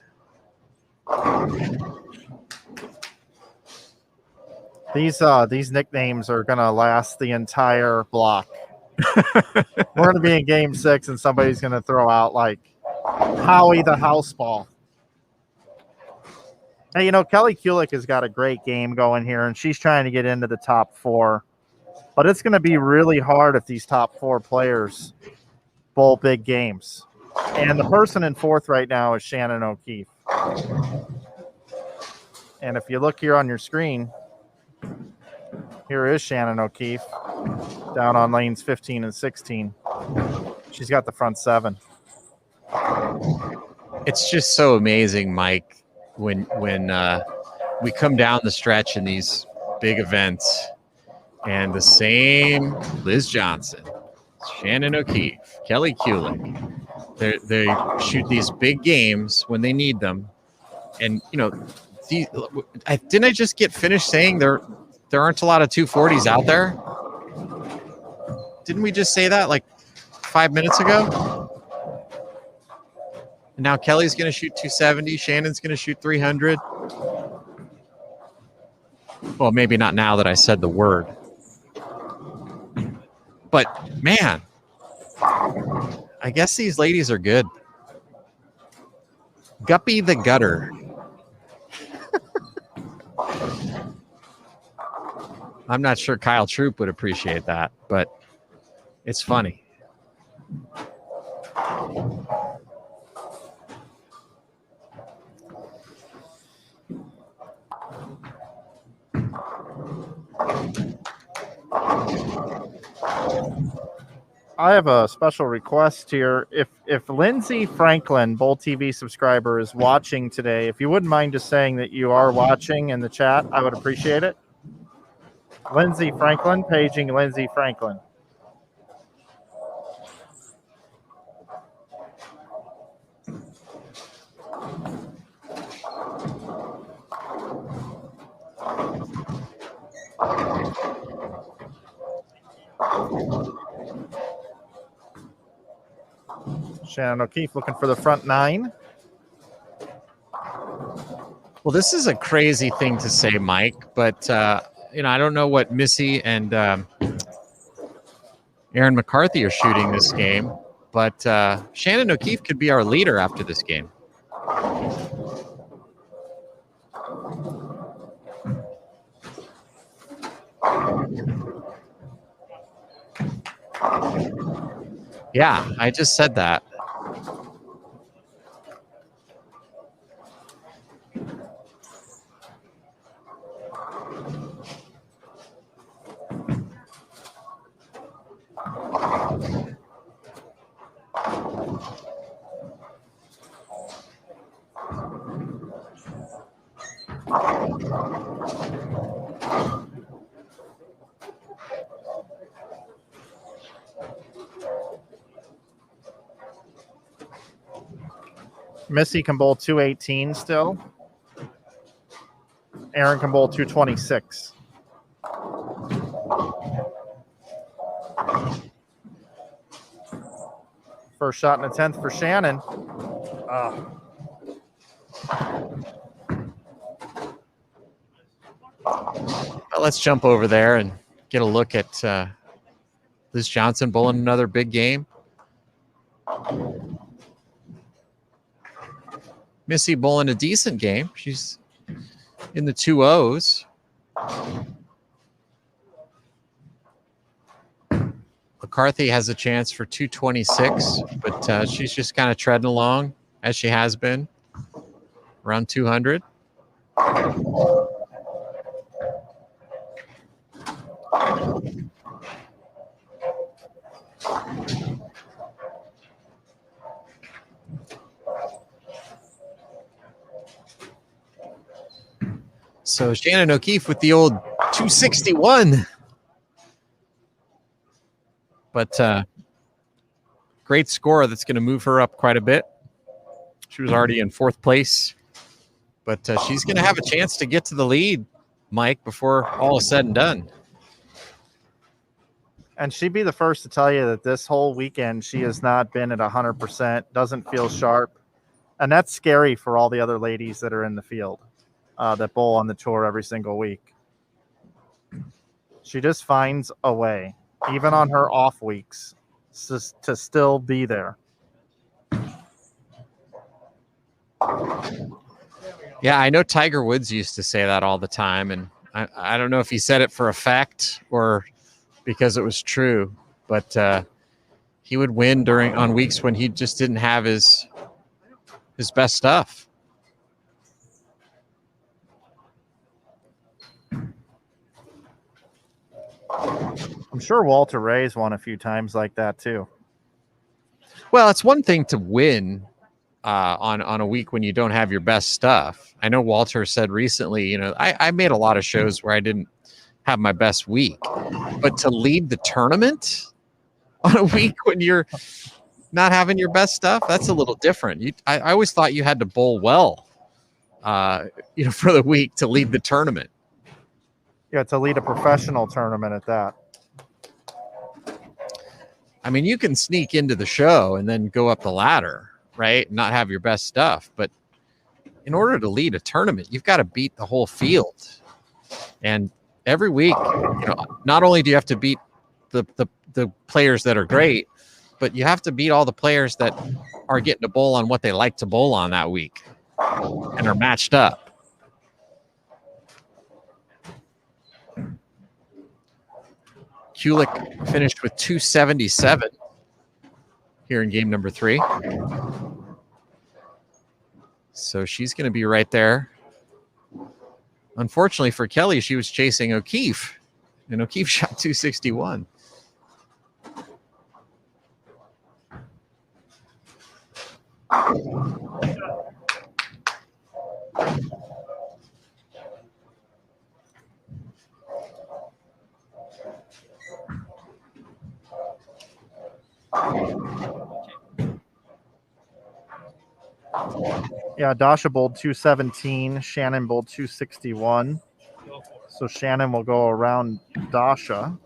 These nicknames are gonna last the entire block. We're gonna be in game 6 and somebody's gonna throw out like Howie the house ball. Hey, Kelly Kulik has got a great game going here, and she's trying to get into the top 4. But it's going to be really hard if these top 4 players bowl big games. And the person in 4th right now is Shannon O'Keefe. And if you look here on your screen, here is Shannon O'Keefe down on lanes 15 and 16. She's got the front 7. It's just so amazing, Mike, when we come down the stretch in these big events, and the same Liz Johnson, Shannon O'Keefe, Kelly Kulik, they shoot these big games when they need them. And, didn't I just get finished saying there aren't a lot of 240s out there? Didn't we just say that like 5 minutes ago? And now Kelly's going to shoot 270. Shannon's going to shoot 300. Well, maybe not now that I said the word. But, man, I guess these ladies are good. Guppy the Gutter. I'm not sure Kyle Troop would appreciate that, but it's funny. I have a special request here. If Lindsay Franklin, Bowl TV subscriber, is watching today, if you wouldn't mind just saying that you are watching in the chat, I would appreciate it. Lindsay Franklin, paging Lindsay Franklin. Shannon O'Keefe looking for the front 9. Well, this is a crazy thing to say, Mike, but, I don't know what Missy and Aaron McCarthy are shooting this game, but Shannon O'Keefe could be our leader after this game. Yeah, I just said that. Missy can bowl 218 still. Aaron can bowl 226. First shot in the 10th for Shannon. Well, let's jump over there and get a look at Liz Johnson bowling another big game. Missy bowling a decent game. She's in the 2-0s. McCarthy has a chance for 226, but she's just kind of treading along as she has been, around 200. So Shannon O'Keefe with the old 261. But great score that's going to move her up quite a bit. She was already in 4th place. But she's going to have a chance to get to the lead, Mike, before all is said and done. And she'd be the first to tell you that this whole weekend she has not been at 100%, doesn't feel sharp. And that's scary for all the other ladies that are in the field that bowl on the tour every single week. She just finds a way, even on her off weeks, to still be there. Yeah, I know Tiger Woods used to say that all the time, and I don't know if he said it for a fact or because it was true, but he would win on weeks when he just didn't have his best stuff. I'm sure Walter Ray's won a few times like that too. Well, it's one thing to win on a week when you don't have your best stuff. I know Walter said recently, I made a lot of shows where I didn't have my best week, but to lead the tournament on a week when you're not having your best stuff, that's a little different. I always thought you had to bowl well, for the week to lead the tournament. Yeah, to lead a professional tournament at that. I mean, you can sneak into the show and then go up the ladder, right? And not have your best stuff. But in order to lead a tournament, you've got to beat the whole field. And every week, not only do you have to beat the players that are great, but you have to beat all the players that are getting to bowl on what they like to bowl on that week and are matched up. Kulik finished with 277 here in game number 3. So she's going to be right there. Unfortunately for Kelly, she was chasing O'Keefe, and O'Keefe shot 261. Yeah, Dasha bowled 217, Shannon bowled 261. So Shannon will go around Dasha.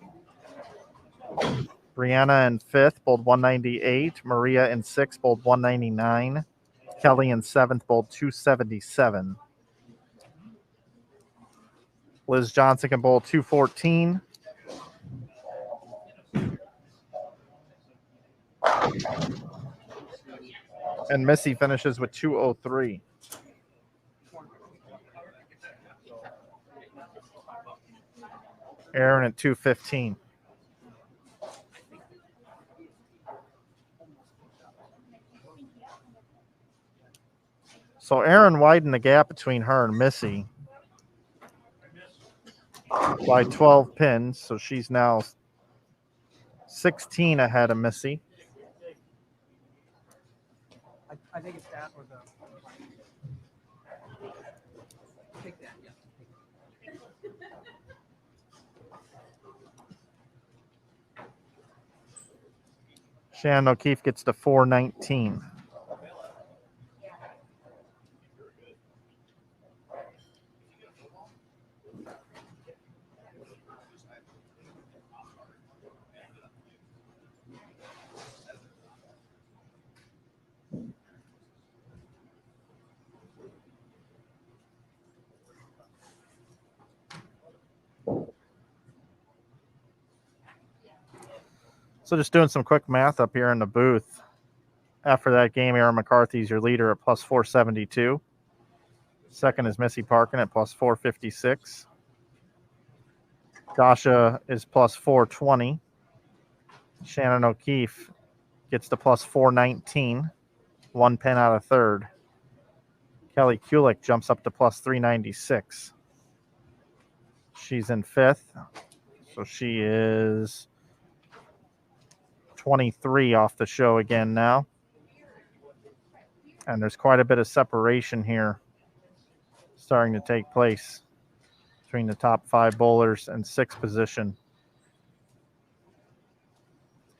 Brianna in 5th bowled 198. Maria in 6th bowled 199. Kelly in 7th bowled 277. Liz Johnson can bowl 214. And Missy finishes with 203. Aaron at 215. So Aaron widened the gap between her and Missy by 12 pins. So she's now 16 ahead of Missy. I think it's that or the. Take that, yeah. Shannon O'Keefe gets to 419. So just doing some quick math up here in the booth. After that game, Aaron McCarthy's your leader at plus 472. Second is Missy Parkin at plus 456. Dasha is plus 420. Shannon O'Keefe gets to plus 419. 1 pin out of third. Kelly Kulik jumps up to plus 396. She's in 5th. So she is 23 off the show again now. And there's quite a bit of separation here starting to take place between the top 5 bowlers and 6th position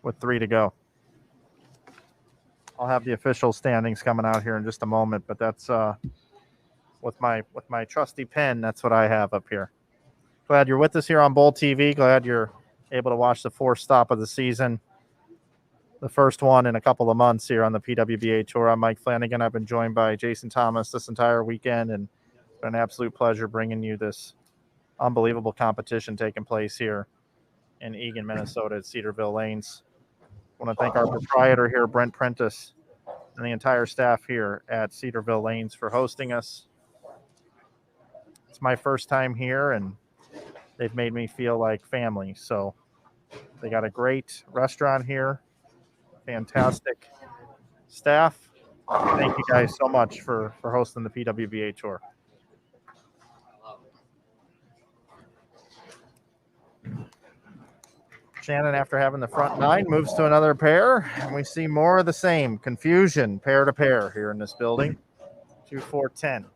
with 3 to go. I'll have the official standings coming out here in just a moment, but that's with my trusty pen, that's what I have up here. Glad you're with us here on Bowl TV. Glad you're able to watch the 4th stop of the season. The first one in a couple of months here on the PWBA Tour. I'm Mike Flanagan. I've been joined by Jason Thomas this entire weekend, and it's been an absolute pleasure bringing you this unbelievable competition taking place here in Eagan, Minnesota at Cedarville Lanes. I want to thank our proprietor here, Brent Prentice, and the entire staff here at Cedarville Lanes for hosting us. It's my first time here, and they've made me feel like family. So they got a great restaurant here. Fantastic staff. Thank you guys so much for hosting the PWBA Tour. Shannon, after having the front 9, moves to another pair, and we see more of the same confusion pair to pair here in this building. 2, 4, 10.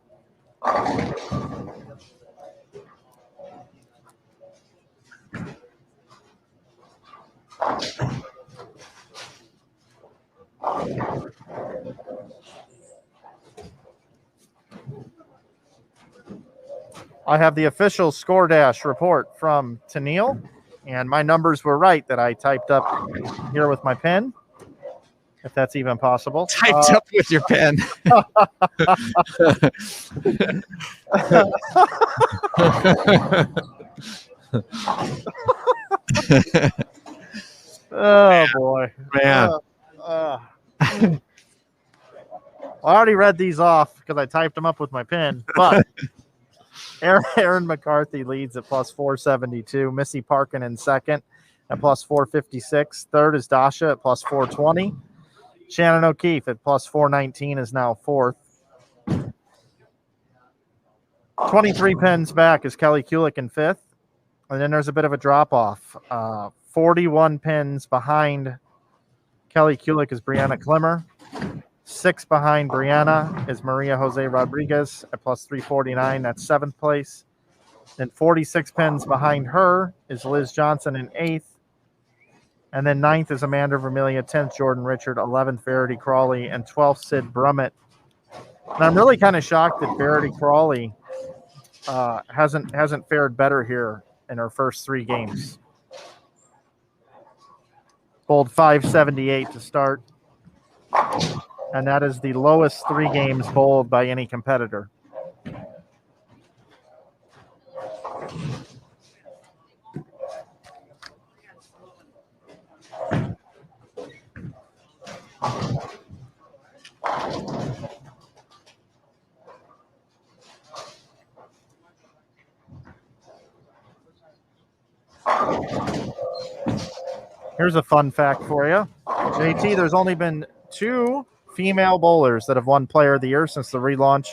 I have the official score dash report from Tennille, and my numbers were right that I typed up here with my pen, if that's even possible. Typed up with your pen. Oh, boy. Man. I already read these off because I typed them up with my pen, but Aaron McCarthy leads at plus 472. Missy Parkin in second at plus 456. Third is Dasha at plus 420. Shannon O'Keefe at plus 419 is now fourth. 23 pins back is Kelly Kulik in fifth. And then there's a bit of a drop-off. 41 pins behind Kelly Kulik is Brianna Klimmer. 6 behind Brianna is Maria Jose Rodriguez at plus 349. That's 7th place. Then 46 pins behind her is Liz Johnson in 8th. And then 9th is Amanda Vermilia, 10th Jordan Richard, 11th Verity Crawley, and 12th Sid Brummett. And I'm really kind of shocked that Verity Crawley hasn't fared better here in her first 3 games. Bowled 578 to start. And that is the lowest 3 games bowled by any competitor. Here's a fun fact for you. JT, there's only been 2 female bowlers that have won Player of the Year since the relaunch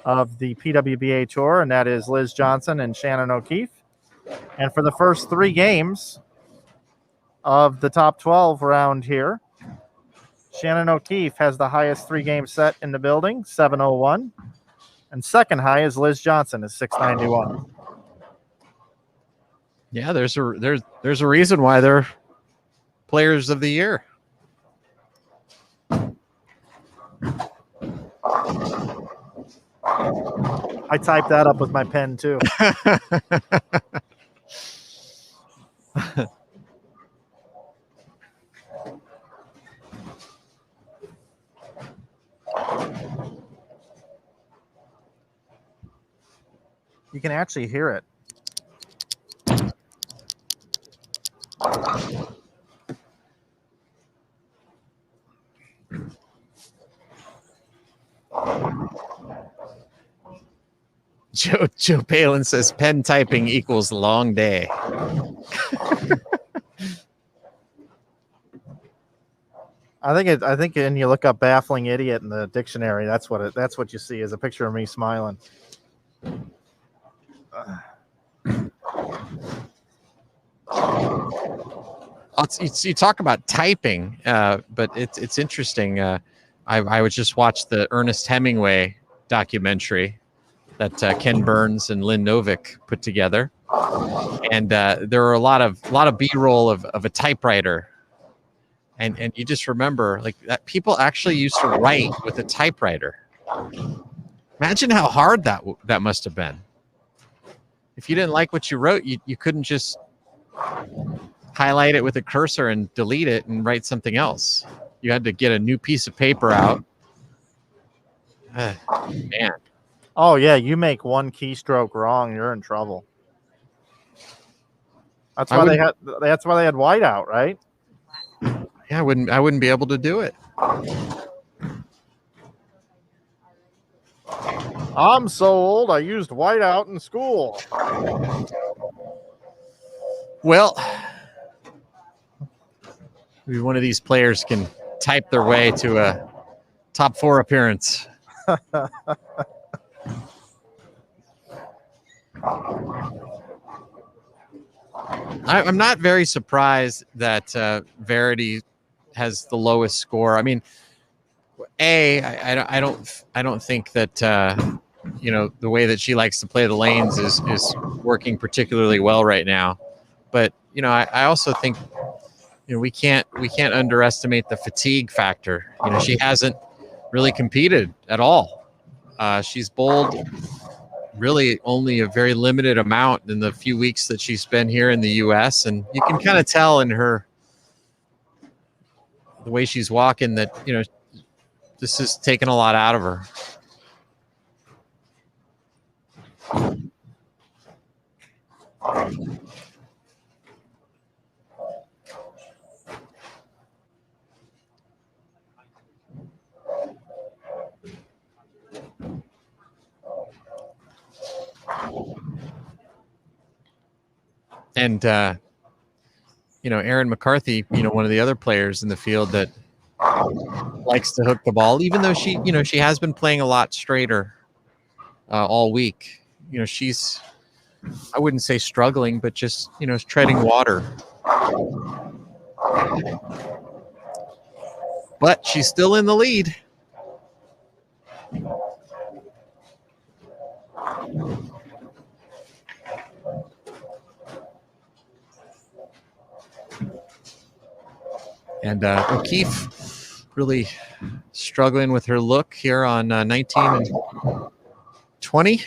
of the PWBA Tour, and that is Liz Johnson and Shannon O'Keefe. And for the first 3 games of the top 12 round here, Shannon O'Keefe has the highest 3-game set in the building, 701. And second high is Liz Johnson at 691. Yeah, there's a reason why they're Players of the Year. I typed that up with my pen too. You can actually hear it. Joe Palin says pen typing equals long day. I think when you look up baffling idiot in the dictionary, that's what you see is a picture of me smiling. You talk about typing, but it's interesting. I would just watch the Ernest Hemingway documentary that Ken Burns and Lynn Novick put together, and there were a lot of B-roll of a typewriter, and you just remember like that people actually used to write with a typewriter. Imagine how hard that must have been. If you didn't like what you wrote, you couldn't just highlight it with a cursor and delete it and write something else. You had to get a new piece of paper out. Man. Oh yeah, you make one keystroke wrong, you're in trouble. That's why they had whiteout, right? Yeah, I wouldn't be able to do it. I'm so old, I used whiteout in school. Well, maybe one of these players can type their way to a top 4 appearance. I'm not very surprised that Verity has the lowest score. I mean, I don't think that the way that she likes to play the lanes is working particularly well right now. But I also think we can't underestimate the fatigue factor. She hasn't really competed at all. She's bowled really only a very limited amount in the few weeks that she's been here in the U.S. And you can kind of tell in the way she's walking that, this is taking a lot out of her. And, Aaron McCarthy, one of the other players in the field that likes to hook the ball, even though she has been playing a lot straighter all week. She's, I wouldn't say struggling, but just, treading water. But she's still in the lead. And O'Keefe really struggling with her look here on 19 and 20.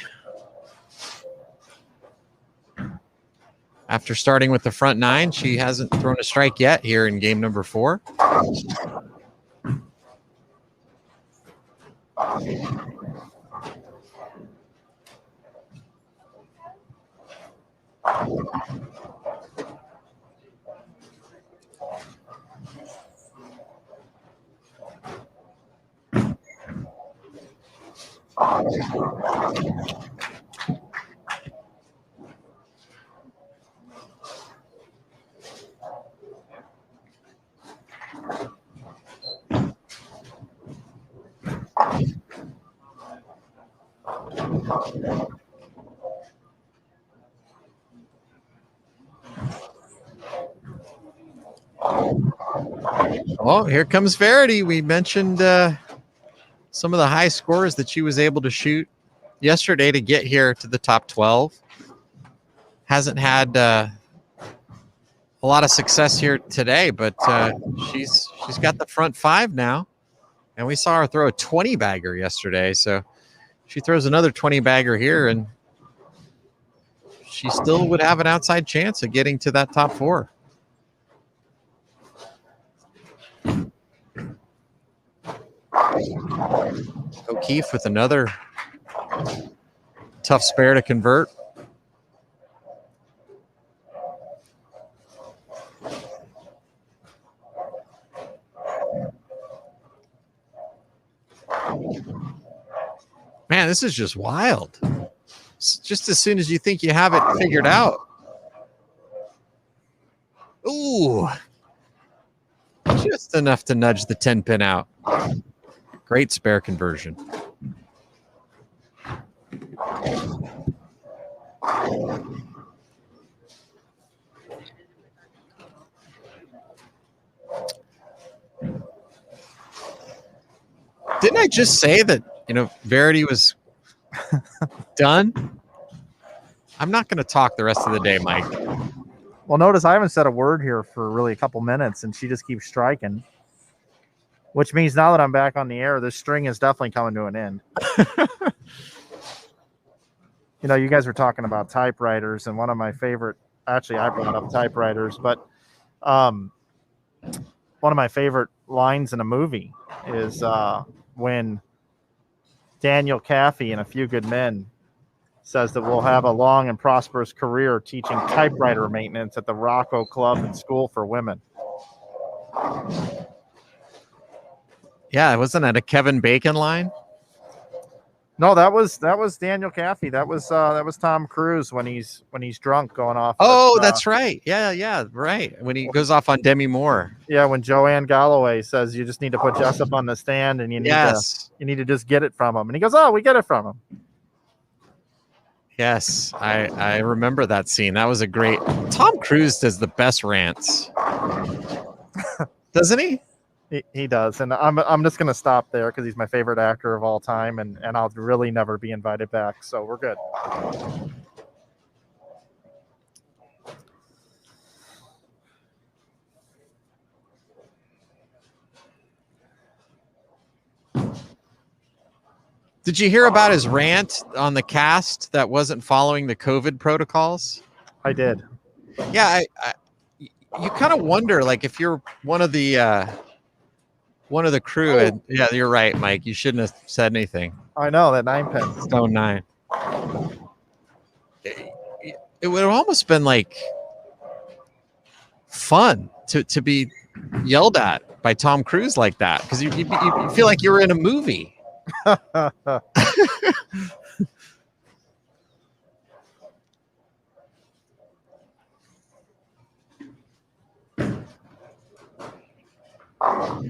After starting with the front 9, she hasn't thrown a strike yet here in game number 4. Oh, here comes Verity. We mentioned some of the high scores that she was able to shoot yesterday to get here to the top 12. Hasn't had a lot of success here today, but she's got the front 5 now. And we saw her throw a 20 bagger yesterday. So she throws another 20 bagger here, and she still would have an outside chance of getting to that top 4. O'Keefe with another tough spare to convert. Man, this is just wild. Just as soon as you think you have it figured out. Ooh. Just enough to nudge the 10 pin out. Great spare conversion. Didn't I just say that, Verity was done? I'm not going to talk the rest of the day, Mike. Well, notice I haven't said a word here for really a couple minutes, and she just keeps striking. Which means now that I'm back on the air, this string is definitely coming to an end. You guys were talking about typewriters, and one of my favorite, actually, I brought up typewriters, but one of my favorite lines in a movie is when Daniel Kaffee in A Few Good Men says that we'll have a long and prosperous career teaching typewriter maintenance at the Rocco Club and School for Women. Yeah, wasn't that a Kevin Bacon line? No, that was Daniel Kaffee. That was Tom Cruise when he's drunk going off. Oh, that's right. Yeah, right. When he goes off on Demi Moore. Yeah, when Joanne Galloway says you just need to put Jessup on the stand and you need to just get it from him, and he goes, "Oh, we get it from him." Yes, I remember that scene. That was a great. Tom Cruise does the best rants, doesn't he? He does, and I'm just gonna stop there because he's my favorite actor of all time, and I'll really never be invited back. So we're good. Did you hear about his rant on the cast that wasn't following the COVID protocols? I did. Yeah, you kind of wonder, like, if you're one of the crew, and yeah, you're right, Mike. You shouldn't have said anything. I know that 9 pence. Stone 9. It would have almost been like fun to be yelled at by Tom Cruise like that, because you feel like you were in a movie. You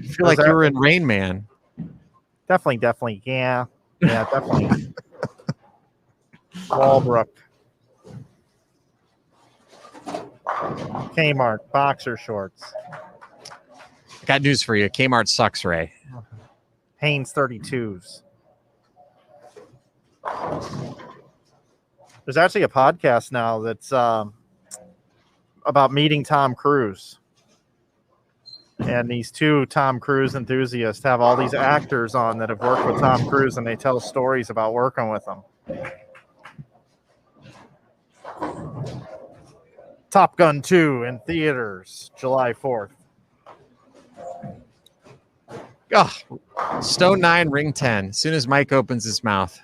feel like you were in Rain Man. Definitely. Yeah, definitely. Walbrook. Kmart, boxer shorts. Got news for you. Kmart sucks, Ray. Hanes 32s. There's actually a podcast now that's about meeting Tom Cruise. And these two Tom Cruise enthusiasts have all these actors on that have worked with Tom Cruise, and they tell stories about working with him. Top Gun 2 in theaters, July 4th. Oh, Stone 9, Ring 10. As soon as Mike opens his mouth.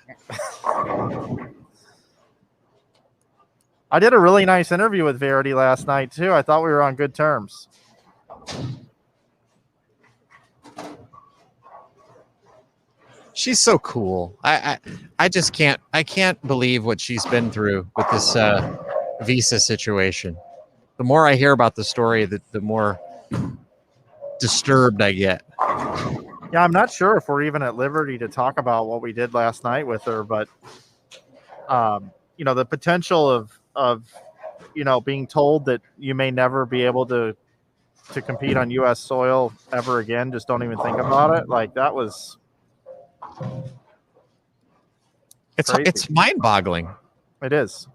I did a really nice interview with Verity last night, too. I thought we were on good terms. She's so cool. I just can't believe what she's been through with this visa situation. The more I hear about the story, the more disturbed I get. Yeah, I'm not sure if we're even at liberty to talk about what we did last night with her, but the potential of being told that you may never be able to compete on U.S. soil ever again, just don't even think about it. Like, that was it's mind-boggling. It is.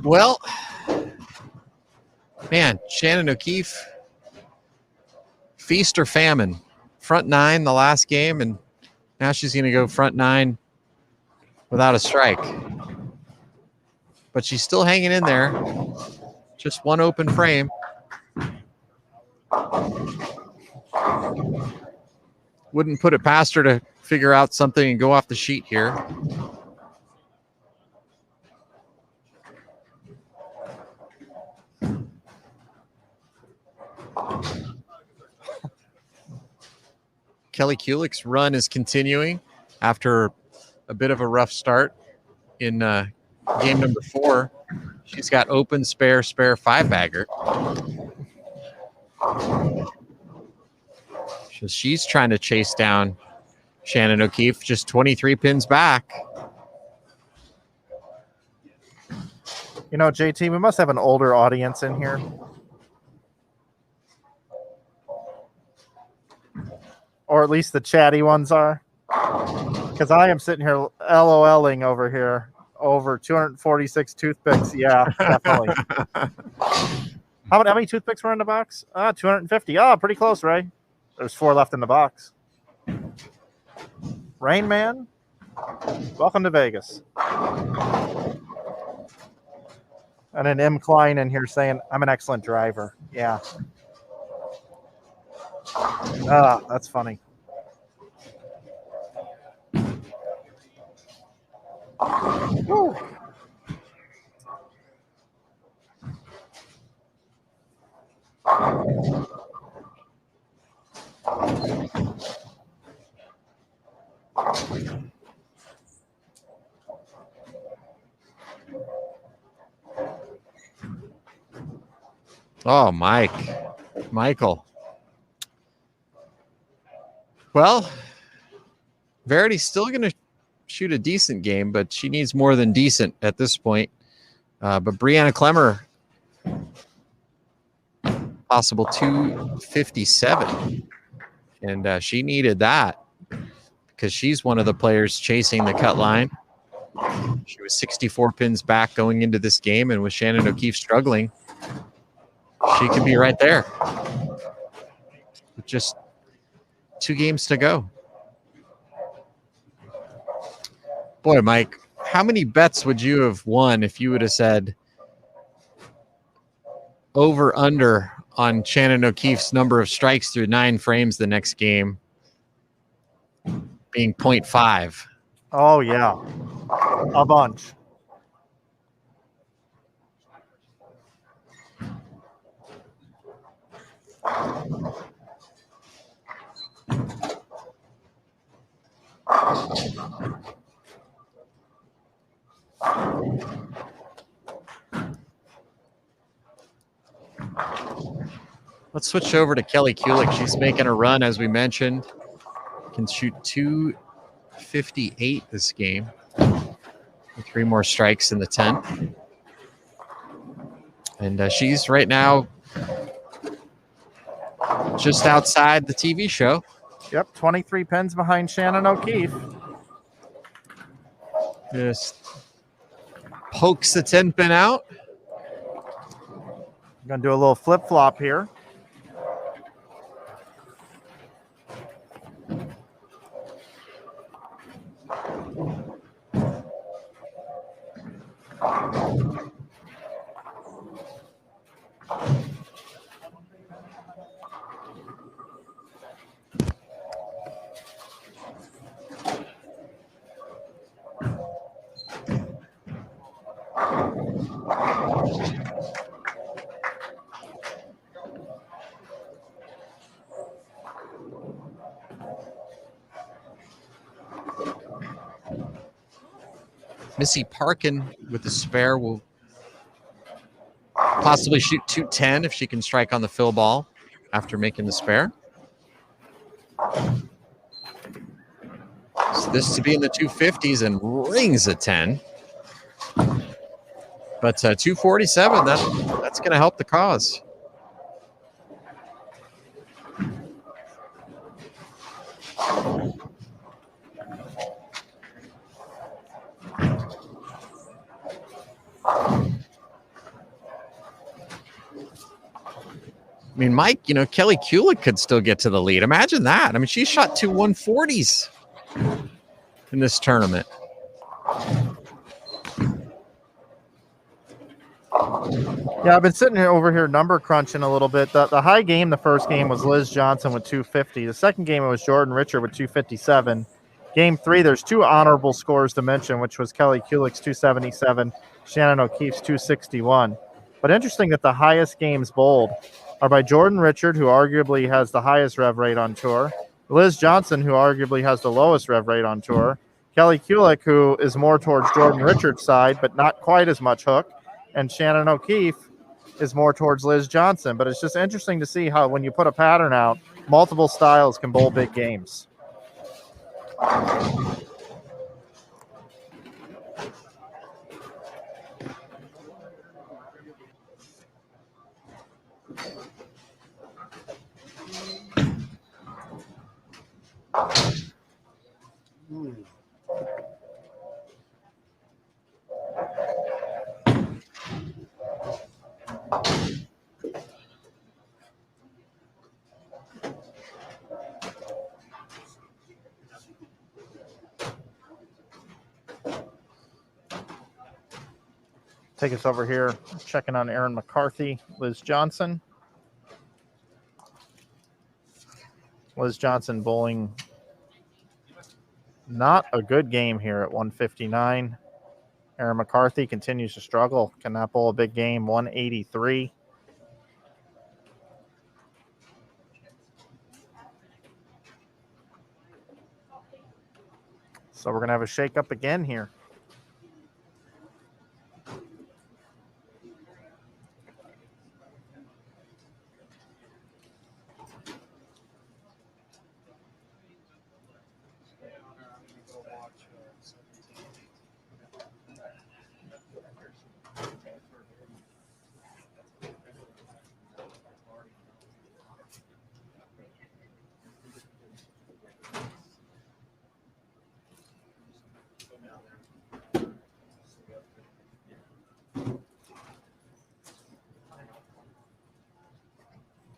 Well, man, Shannon O'Keefe, feast or famine, front 9 the last game, and now she's going to go front 9 without a strike. But she's still hanging in there. Just one open frame. Wouldn't put it past her to figure out something and go off the sheet here. Kelly Kulick's run is continuing after a bit of a rough start in game number 4. She's got open, spare, 5-bagger. So she's trying to chase down Shannon O'Keefe, just 23 pins back. You know, JT, we must have an older audience in here. Or at least the chatty ones are. Because I am sitting here LOLing over here. Over 246 toothpicks. Yeah, definitely. How many toothpicks were in the box? 250. Oh, pretty close, Ray. There's 4 left in the box. Rain Man, welcome to Vegas. And an M. Klein in here saying, I'm an excellent driver. Yeah. That's funny. Woo. Oh, Michael. Well, Verity's still going to shoot a decent game, but she needs more than decent at this point. But Brianna Clemmer, possible 257. And she needed that because she's one of the players chasing the cut line. She was 64 pins back going into this game, and with Shannon O'Keefe struggling, she could be right there. With just 2 games to go. Boy, Mike, how many bets would you have won if you would have said over under on Shannon O'Keefe's number of strikes through 9 frames the next game being 0.5? Oh, yeah. A bunch. Let's switch over to Kelly Kulik. She's making a run, as we mentioned. Can shoot 258 this game. With 3 more strikes in the 10th. And she's right now just outside the TV show. Yep, 23 pins behind Shannon O'Keefe. Just pokes the 10 pin out. I'm going to do a little flip-flop here. Missy Parkin with the spare will possibly shoot 210 if she can strike on the fill ball after making the spare. So this to be in the 250s and rings a 10. But 247, that's going to help the cause. I mean, Mike, Kelly Kulik could still get to the lead. Imagine that. I mean, she shot 2 140s in this tournament. Yeah, I've been sitting over here number crunching a little bit. The high game, the first game, was Liz Johnson with 250. The second game, it was Jordan Richard with 257. Game 3, there's 2 honorable scores to mention, which was Kelly Kulik's 277, Shannon O'Keefe's 261. But interesting that the highest games bowled are by Jordan Richard, who arguably has the highest rev rate on tour, Liz Johnson, who arguably has the lowest rev rate on tour, Kelly Kulik, who is more towards Jordan Richard's side, but not quite as much hook, and Shannon O'Keefe, is more towards Liz Johnson, but it's just interesting to see how when you put a pattern out, multiple styles can bowl big games. Take us over here, checking on Aaron McCarthy, Liz Johnson. Liz Johnson bowling not a good game here at 159. Aaron McCarthy continues to struggle. Cannot bowl a big game, 183. So we're going to have a shakeup again here.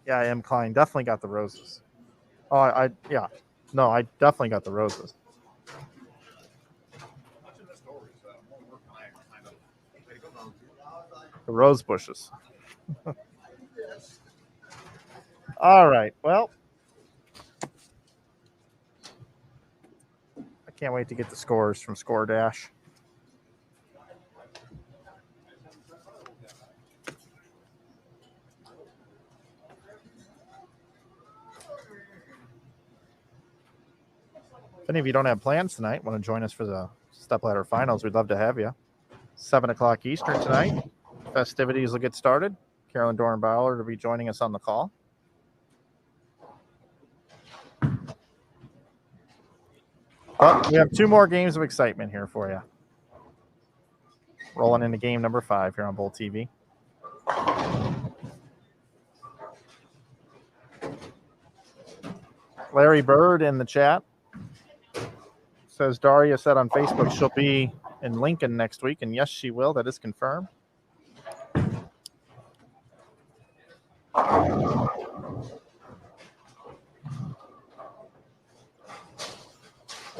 Yeah, I am Klein. Definitely got the roses. Oh, yeah. No, I definitely got the roses. The rose bushes. All right. Well, I can't wait to get the scores from Score Dash. If any of you don't have plans tonight, want to join us for the Stepladder Finals, we'd love to have you. 7 o'clock Eastern tonight. Festivities will get started. Carolyn Dornbauer will be joining us on the call. But we have 2 more games of excitement here for you. Rolling into game number 5 here on Bowl TV. Larry Bird in the chat says Daria said on Facebook she'll be in Lincoln next week, and yes, she will. That is confirmed. So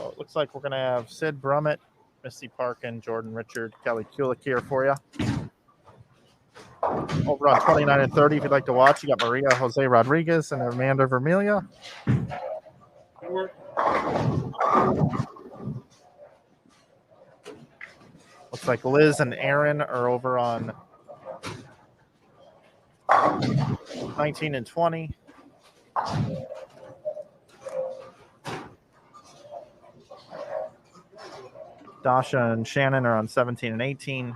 it looks like we're going to have Sid Brummett, Misty Parkin, Jordan Richard, Kelly Kulik here for you. Over on 29 and 30, if you'd like to watch, you got Maria Jose Rodriguez and Amanda Vermilia. Looks like Liz and Aaron are over on 19 and 20. Dasha and Shannon are on 17 and 18.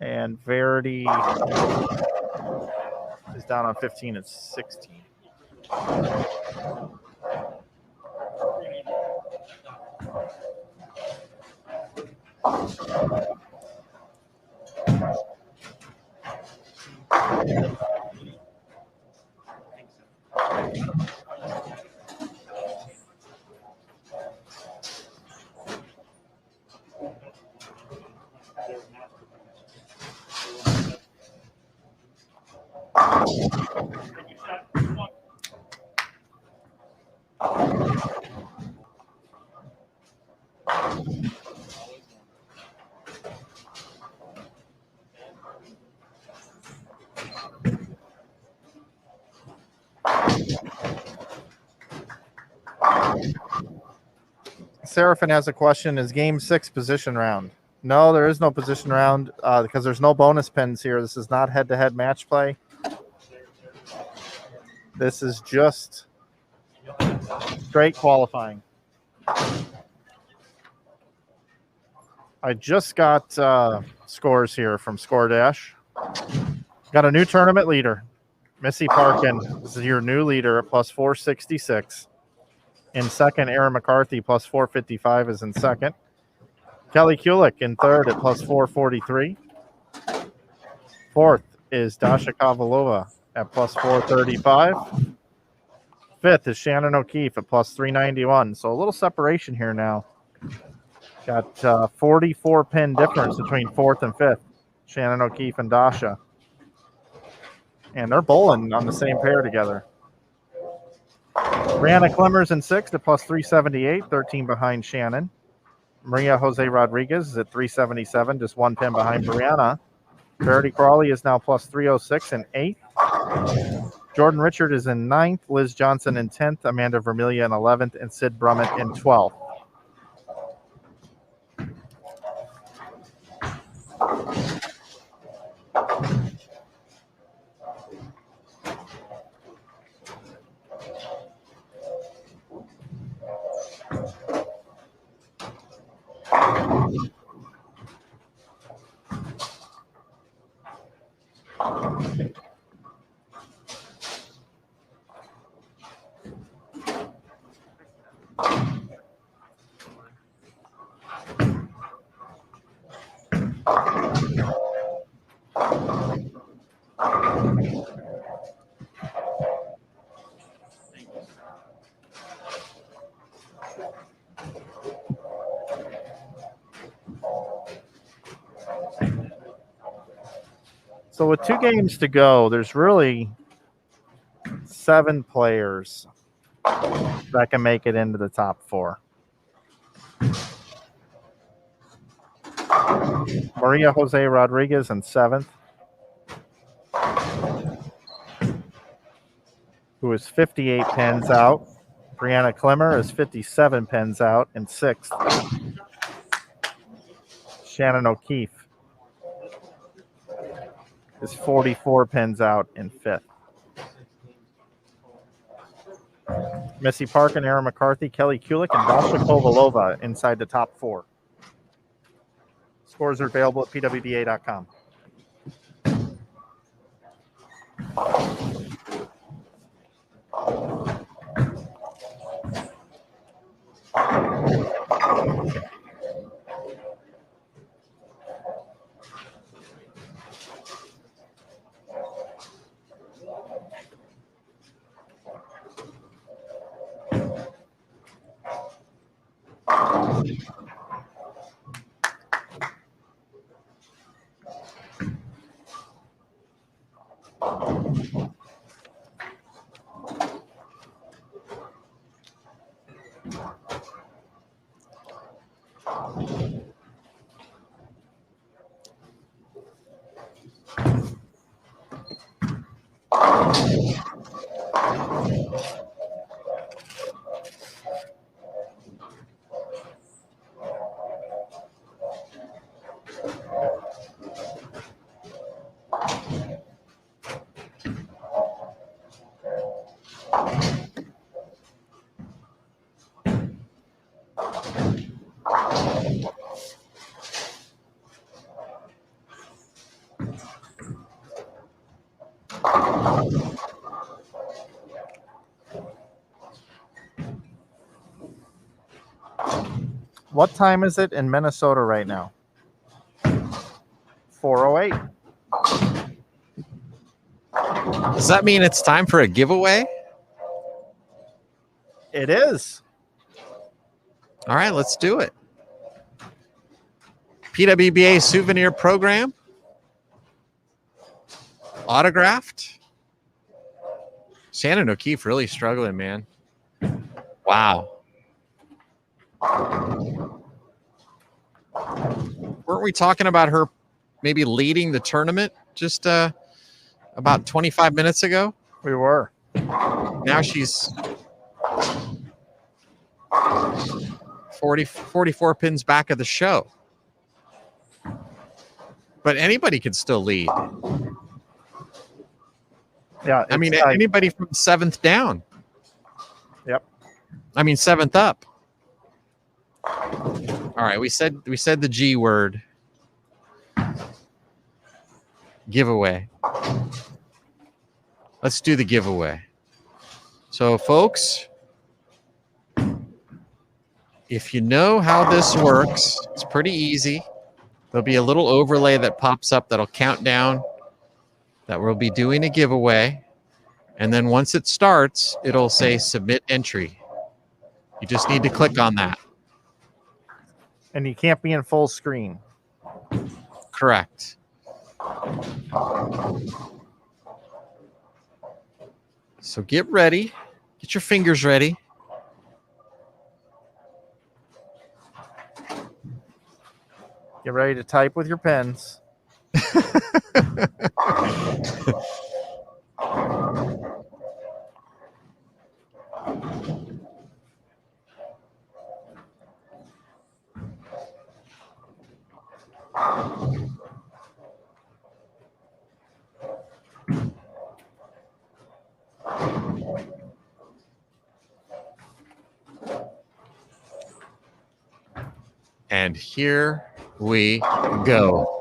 And Verity is down on 15 and 16. Seraphin has a question. Is game 6 position round? No, there is no position round because there's no bonus pins here. This is not head-to-head match play. This is just straight qualifying. I just got scores here from Score Dash. Got a new tournament leader. Missy Parkin is your new leader at plus 466. In second, Aaron McCarthy plus 455 is in second. Kelly Kulik in third at plus 443. Fourth is Dasha Kovalova at plus 435. Fifth is Shannon O'Keefe at plus 391. So a little separation here now. Got 44 pin difference between fourth and fifth. Shannon O'Keefe and Dasha. And they're bowling on the same pair together. Brianna Clemmers in sixth at plus 378, 13 behind Shannon. Maria Jose Rodriguez is at 377, just 1 pin behind Brianna. Verity Crawley is now plus 306 in eighth. Jordan Richard is in ninth. Liz Johnson in 10th. Amanda Vermilia in 11th. And Sid Brummett in 12th. So with 2 games to go, there's really 7 players that can make it into the top 4. Maria Jose Rodriguez in 7th, who is 58 pins out. Brianna Clemmer is 57 pins out in 6th. Shannon O'Keefe is 44 pins out in 5th. Missy Parkin, Aaron McCarthy, Kelly Kulik, and Dasha Kovalova inside the top 4. Scores are available at PWBA.com. What time is it in Minnesota right now? 4:08. Does that mean it's time for a giveaway? It is. All right, let's do it. PWBA souvenir program. Autographed. Shannon O'Keefe really struggling, man. Wow. Weren't we talking about her maybe leading the tournament just about 25 minutes ago? We were. Now she's 44 pins back of the show. But anybody could still lead. Yeah. I mean, anybody from 7th down. Yep. I mean, 7th up. All All right, we said the G word. Giveaway. Let's do the giveaway. So, folks, if you know how this works, it's pretty easy. There'll be a little overlay that pops up that'll count down that we'll be doing a giveaway. And then once it starts, it'll say submit entry. You just need to click on that. And you can't be in full screen. Correct. So get ready. Get your fingers ready. Get ready to type with your pens. And here we go.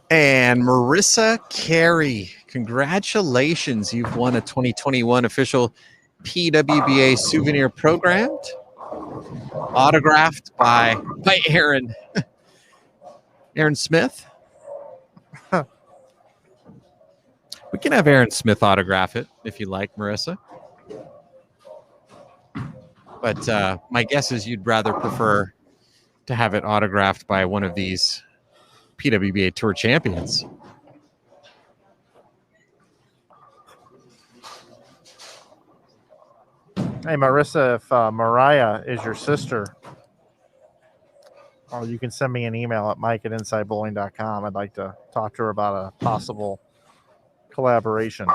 And Marissa Carey, congratulations. You've won a 2021 official PWBA souvenir programmed, autographed by Aaron Smith. We can have Aaron Smith autograph it if you like, Marissa. But my guess is you'd rather prefer to have it autographed by one of these PWBA Tour champions. Hey, Marissa, if Mariah is your sister, or you can send me an email at mike@insidebowling.com. I'd like to talk to her about a possible collaboration.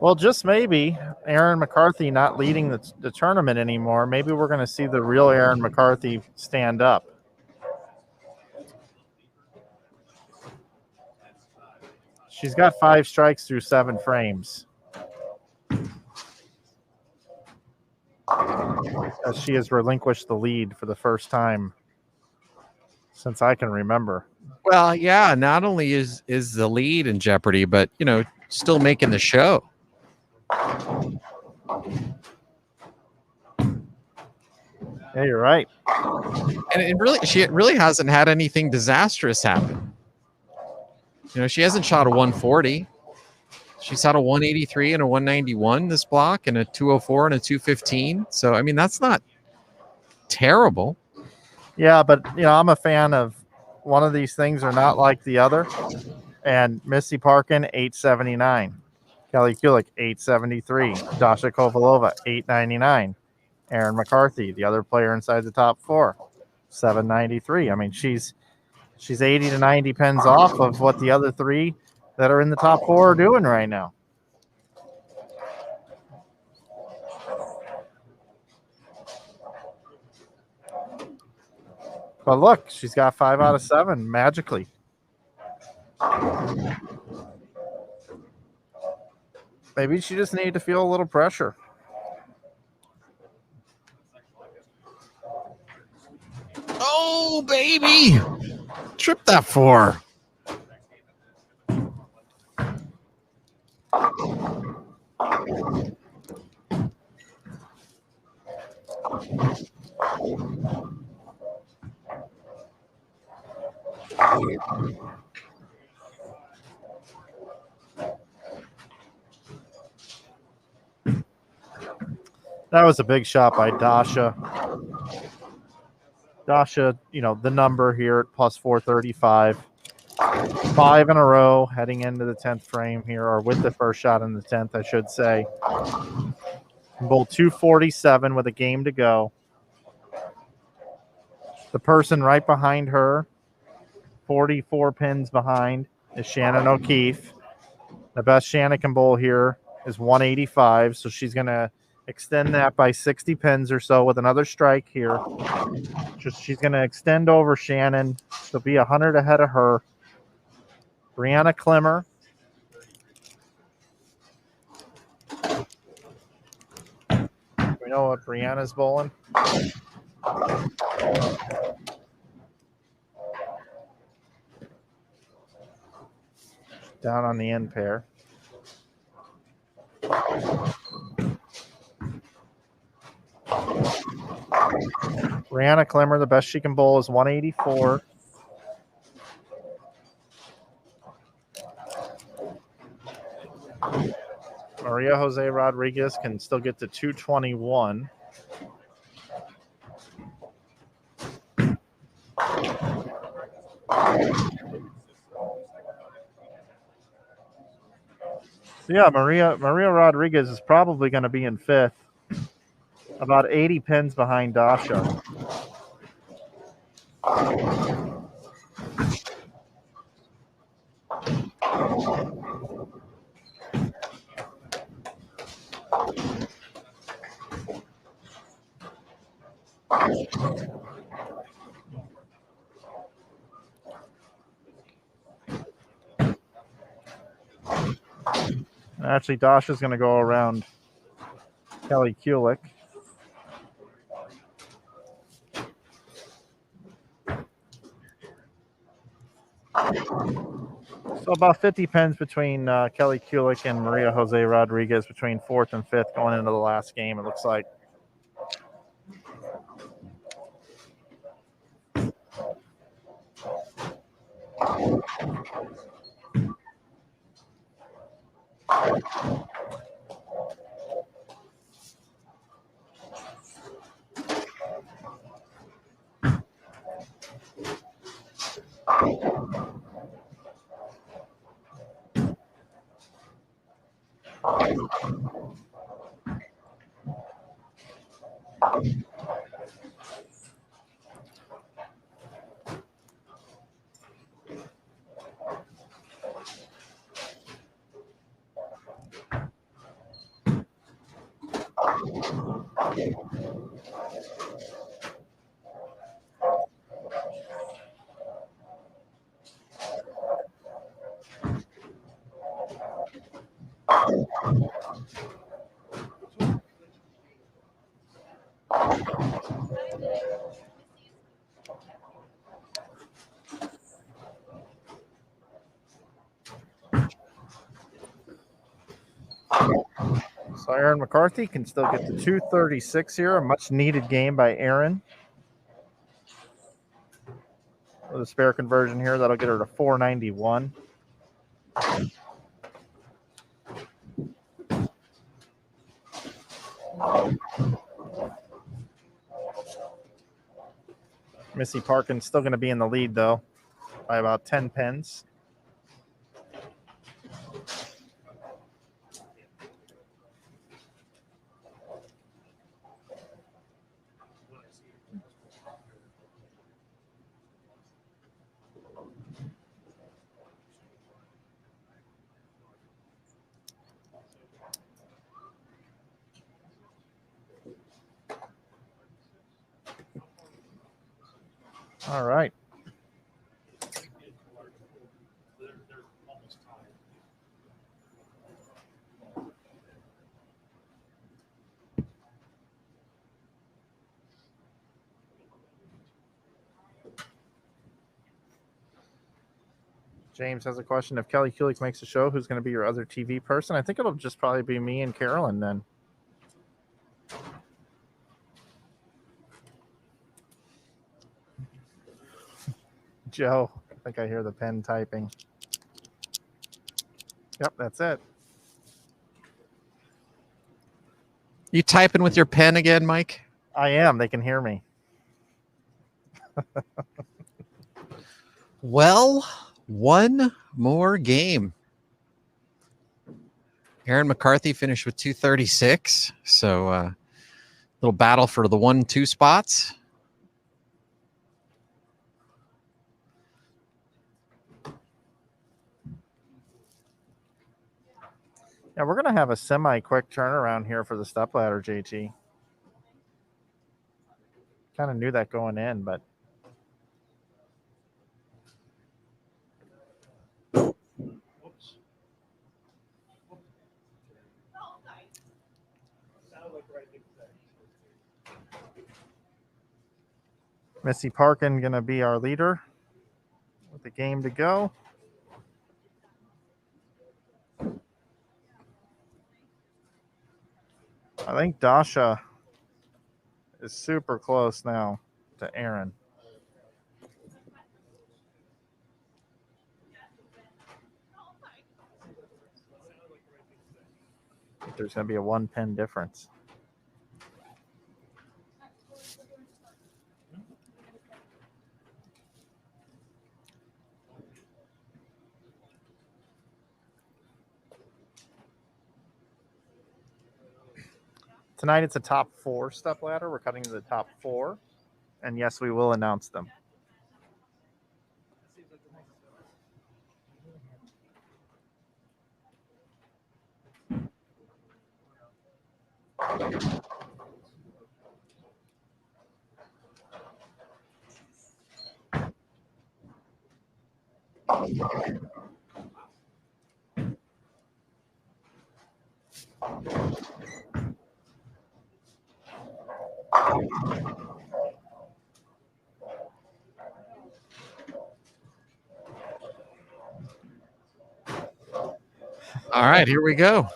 Well, just maybe Aaron McCarthy not leading the tournament anymore, maybe we're going to see the real Aaron McCarthy stand up. She's got 5 strikes through 7 frames. As she has relinquished the lead for the first time since I can remember. Well, yeah, not only is the lead in jeopardy, but, still making the show. Yeah, you're right. And she really hasn't had anything disastrous happen. She hasn't shot a 140. She's had a 183 and a 191 this block, and a 204 and a 215. So, I mean, that's not terrible. Yeah, but, I'm a fan of one of these things are not like the other. And Missy Parkin, 879. Kelly Kulik, 873. Dasha Kovalova, 899. Aaron McCarthy, the other player inside the top 4, 793. I mean, she's 80 to 90 pins off of what the other 3 that are in the top 4 are doing right now. But look, she's got 5 out of 7 magically. Maybe she just needed to feel a little pressure. Oh, baby. Trip that 4. That was a big shot by Dasha. Dasha, the number here at plus 435. 5 in a row heading into the 10th frame here, or with the first shot in the 10th, I should say. Bowl 247 with a game to go. The person right behind her, 44 pins behind, is Shannon O'Keefe. The best Shannon can bowl here is 185, so she's going to extend that by 60 pins or so with another strike here. She's going to extend over Shannon. She'll be 100 ahead of her. Brianna Klimmer. We know what Brianna's bowling. Down on the end pair. Brianna Klimmer, the best she can bowl is 184. Maria Jose Rodriguez can still get to 221. So yeah, Maria Rodriguez is probably going to be in 5th, about 80 pins behind Dasha. Actually, Dasha's going to go around Kelly Kulik. So about 50 pins between Kelly Kulik and Maria Jose Rodriguez between 4th and 5th going into the last game, it looks like. So Aaron McCarthy can still get to 236 here. A much needed game by Aaron. With a spare conversion here, that'll get her to 491. Missy Parkin's still going to be in the lead, though, by about 10 pins. All right. James has a question. If Kelly Kulik makes a show, who's going to be your other TV person? I think it'll just probably be me and Carolyn then. Joe, I think I hear the pen typing. Yep, that's it. You typing with your pen again, Mike? I am. They can hear me. Well, one more game. Aaron McCarthy finished with 236. So little battle for the 1-2 spots. Yeah, we're going to have a semi-quick turnaround here for the stepladder, JT. Kind of knew that going in, but Missy Parkin going to be our leader with the game to go. I think Dasha is super close now to Aaron. I think there's going to be a 1 pin difference. Tonight it's a top 4 step ladder. We're cutting to the top 4. And yes, we will announce them. All right, here we go.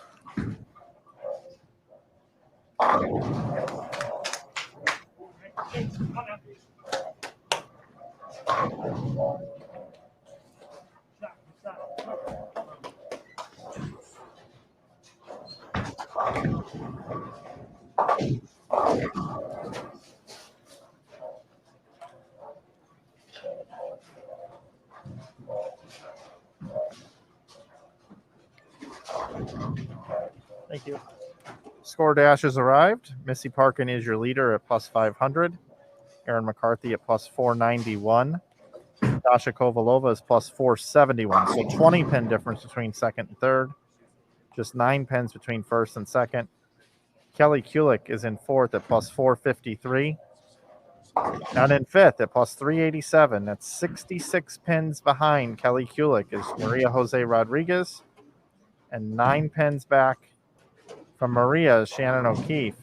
Thank you. Score dash has arrived. Missy Parkin is your leader at plus 500. Aaron McCarthy at plus 491. Dasha Kovalova is plus 471. So 20 pin difference between second and third. Just 9 pins between first and second. Kelly Kulik is in fourth at plus 453. And in fifth at plus 387. That's 66 pins behind Kelly Kulik is Maria Jose Rodriguez. And 9 pins back from Maria is Shannon O'Keefe.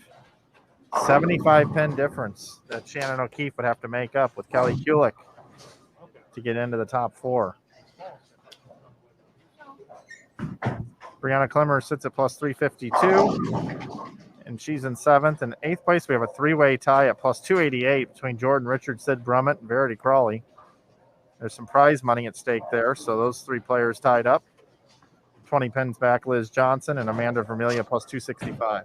75 pin difference that Shannon O'Keefe would have to make up with Kelly Kulik to get into the top 4. Brianna Klimmer sits at plus 352, and she's in 7th. In 8th place, we have a 3-way tie at plus 288 between Jordan Richards, Sid Brummett, and Verity Crawley. There's some prize money at stake there, so those 3 players tied up. 20 pins back, Liz Johnson and Amanda Vermilia plus 265.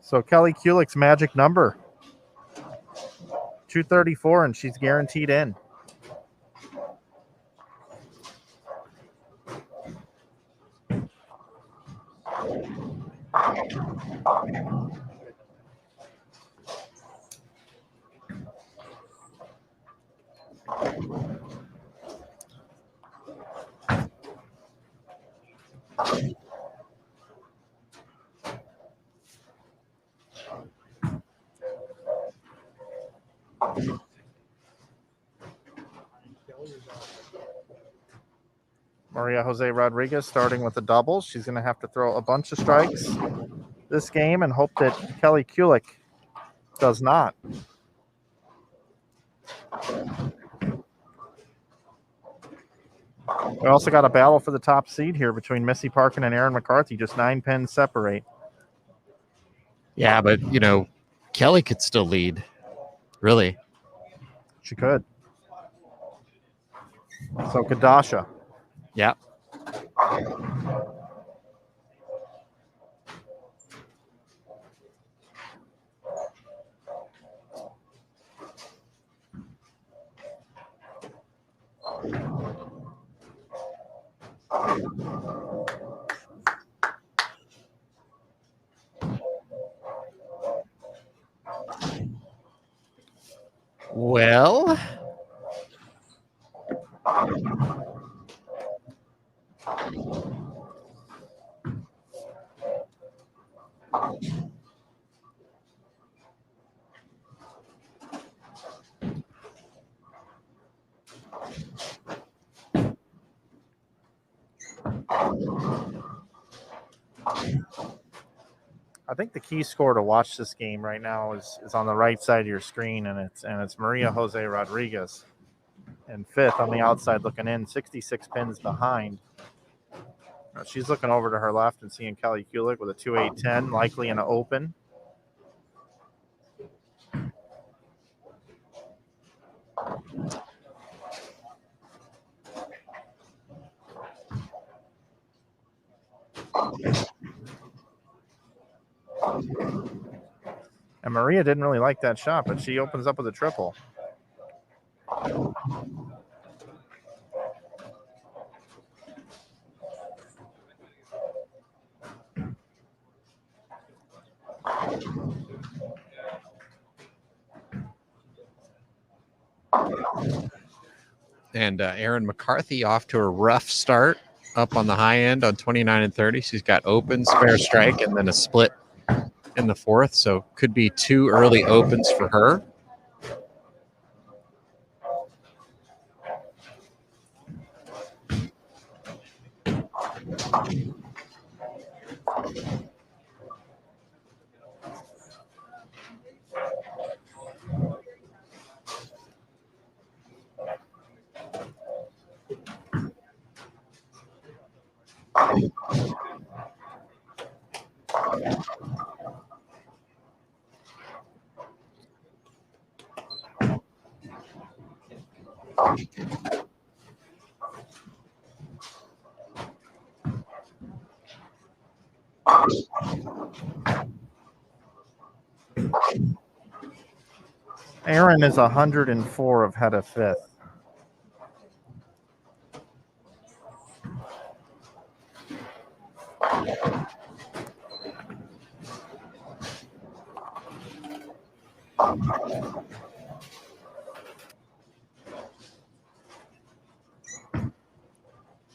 So Kelly Kulik's magic number, 234, and she's guaranteed in. Maria Jose Rodriguez starting with the doubles. She's going to have to throw a bunch of strikes this game and hope that Kelly Kulik does not. We also got a battle for the top seed here between Missy Parkin and Erin McCarthy. Just 9 pins separate. Yeah, but, Kelly could still lead. Really. She could. So could Dasha. Yeah. Well, I think the key score to watch this game right now is on the right side of your screen, and it's Maria Jose Rodriguez in 5th on the outside looking in, 66 pins behind. She's looking over to her left and seeing Kelly Kulik with a 2-8-10, likely in an open. And Maria didn't really like that shot, but she opens up with a triple. and Erin McCarthy off to a rough start, up on the high end on 29 and 30. She's got open, spare strike, and then a split in the 4th. So could be 2 early opens for her. Erin is 104 ahead of 5th.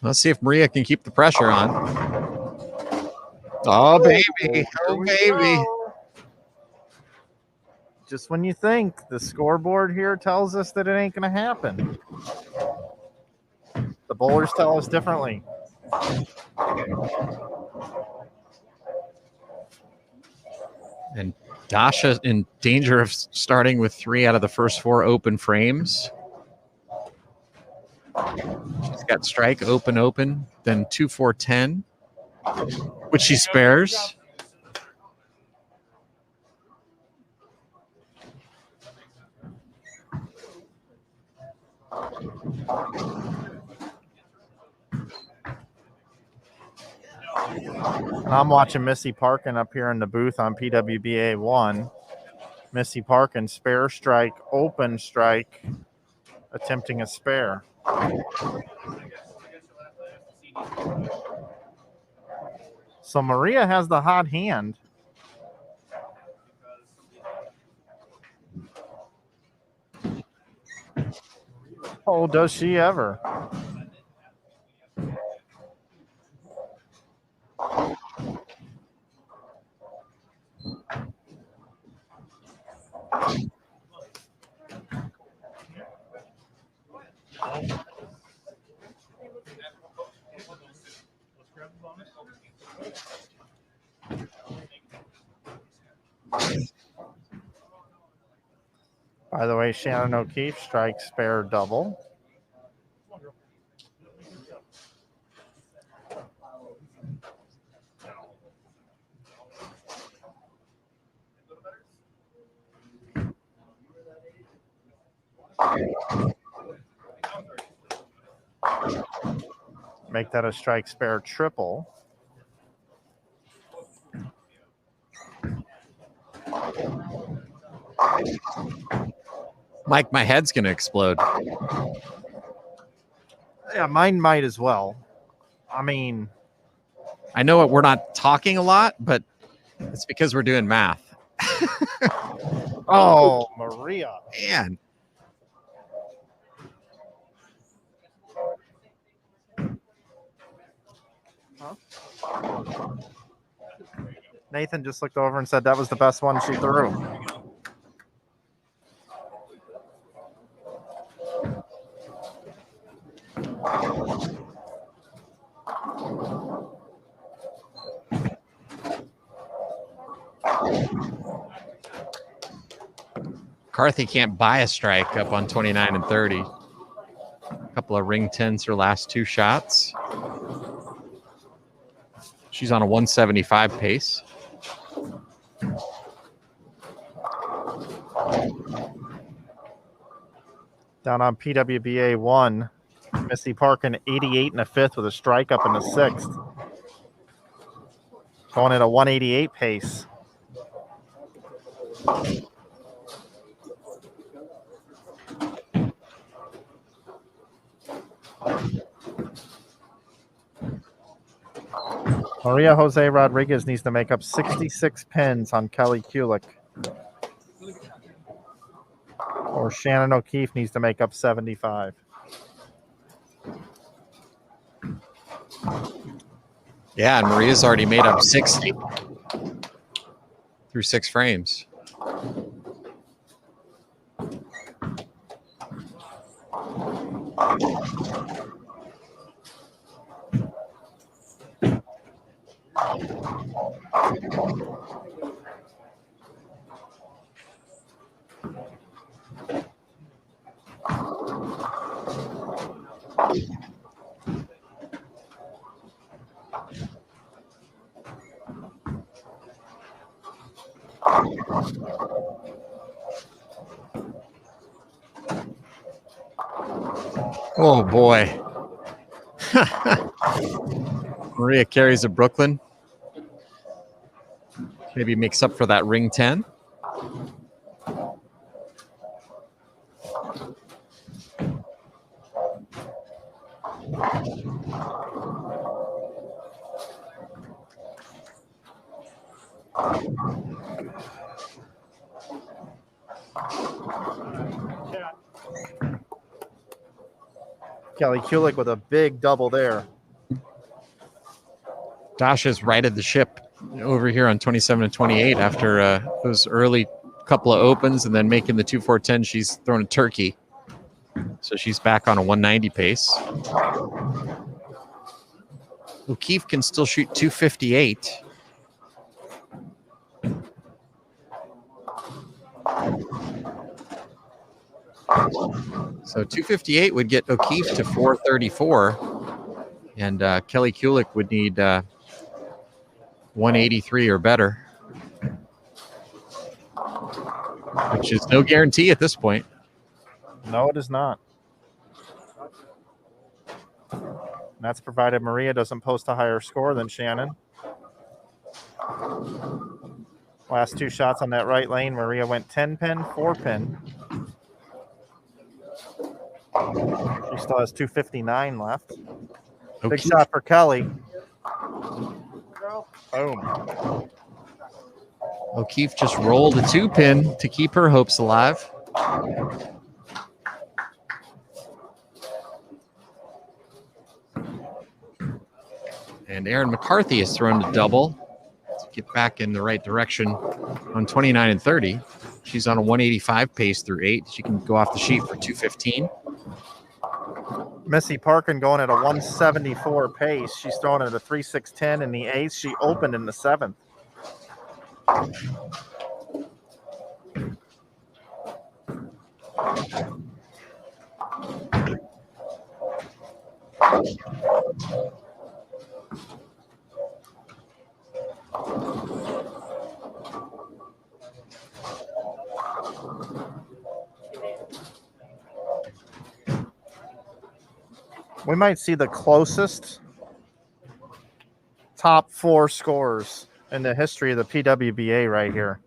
Let's see if Maria can keep the pressure on. Oh, baby. Oh, baby. Just when you think the scoreboard here tells us that it ain't going to happen, the bowlers tell us differently. And Dasha in danger of starting with 3 out of the first 4 open frames. She's got strike, open, then 2, 4, 10, which she spares. And I'm watching Missy Parkin up here in the booth on PWBA 1. Missy Parkin, spare strike, open strike, attempting a spare. So Maria has the hot hand. Oh, does she ever? By the way, Shannon O'Keefe strikes spare double. Make that a strike spare triple. Mike, my head's going to explode. Yeah, mine might as well. I mean, I know we're not talking a lot, but it's because we're doing math. oh, Maria. Man. Nathan just looked over and said that was the best one she threw. McCarthy can't buy a strike up on 29 and 30. A couple of ring 10s her last 2 shots. She's on a 175 pace. Down on PWBA 1, Missy Parkin 88 and a fifth with a strike up in the 6th. Going at a 188 pace. Maria Jose Rodriguez needs to make up 66 pins on Kelly Kulik. Or Shannon O'Keefe needs to make up 75. Yeah, and Maria's already made up 60 through 6 frames. Oh, boy. Maria carries a Brooklyn. Maybe makes up for that ring 10. Kelly Kulik with a big double there. Dasha's righted the ship over here on 27 and 28 after those early couple of opens and then making the 2-4-10. She's thrown a turkey. So she's back on a 190 pace. O'Keefe can still shoot 258. So 258 would get O'Keefe to 434. And Kelly Kulik would need 183 or better, which is no guarantee at this point. No, it is not. And that's provided Maria doesn't post a higher score than Shannon. Last two shots on that right lane, Maria went 10 pin, 4 pin. She still has 259 left. Big O'Keefe. shot for Kelly. Boom. O'Keefe just rolled a 2-pin to keep her hopes alive. And Erin McCarthy has thrown the double to get back in the right direction on 29 and 30. She's on a 185 pace through 8. She can go off the sheet for 215. Missy Parkin going at a 174 pace. She's throwing at a 3.610 in the 8th. She opened in the 7th. We might see the closest top 4 scores in the history of the PWBA right here.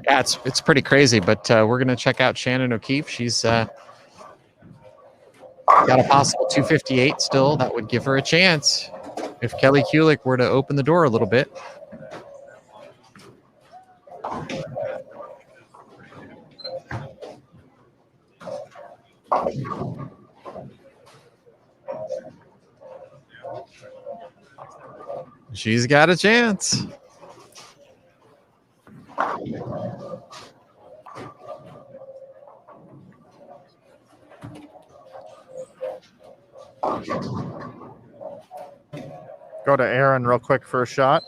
Yeah, it's pretty crazy, but we're going to check out Shannon O'Keefe. She's got a possible 258 still. That would give her a chance if Kelly Kulik were to open the door a little bit. She's got a chance. Go to Aaron real quick for a shot.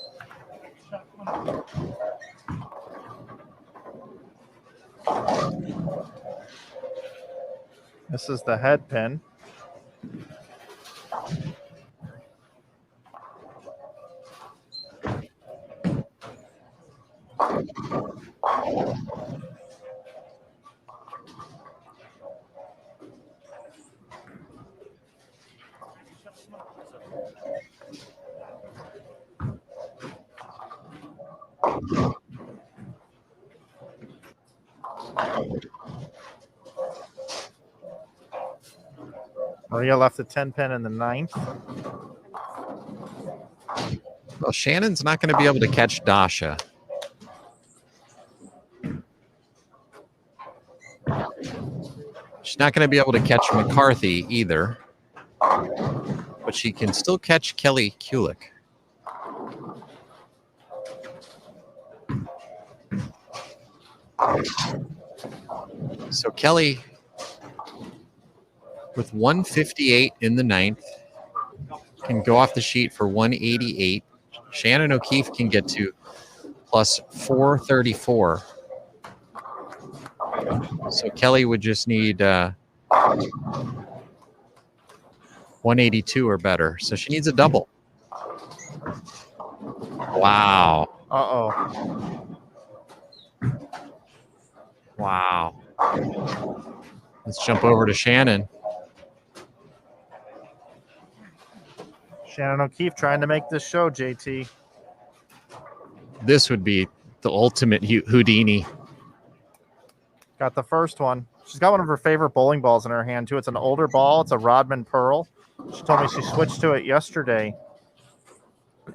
This is the head pin. Maria left the 10 pin in the 9th. Well, Shannon's not going to be able to catch Dasha. She's not going to be able to catch McCarthy either. But she can still catch Kelly Kulik. So Kelly, with 158 in the 9th, can go off the sheet for 188. Shannon O'Keefe can get to plus 434. So Kelly would just need 182 or better. So she needs a double. Wow. Uh-oh. Wow. Let's jump over to Shannon. Shannon O'Keefe trying to make this show, JT. This would be the ultimate Houdini. Got the first one. She's got one of her favorite bowling balls in her hand, too. It's an older ball. It's a Rodman Pearl. She told me she switched to it yesterday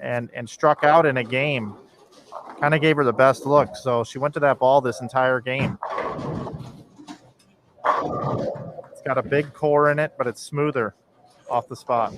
and struck out in a game. Kind of gave her the best look. So she went to that ball this entire game. It's got a big core in it, but it's smoother off the spot.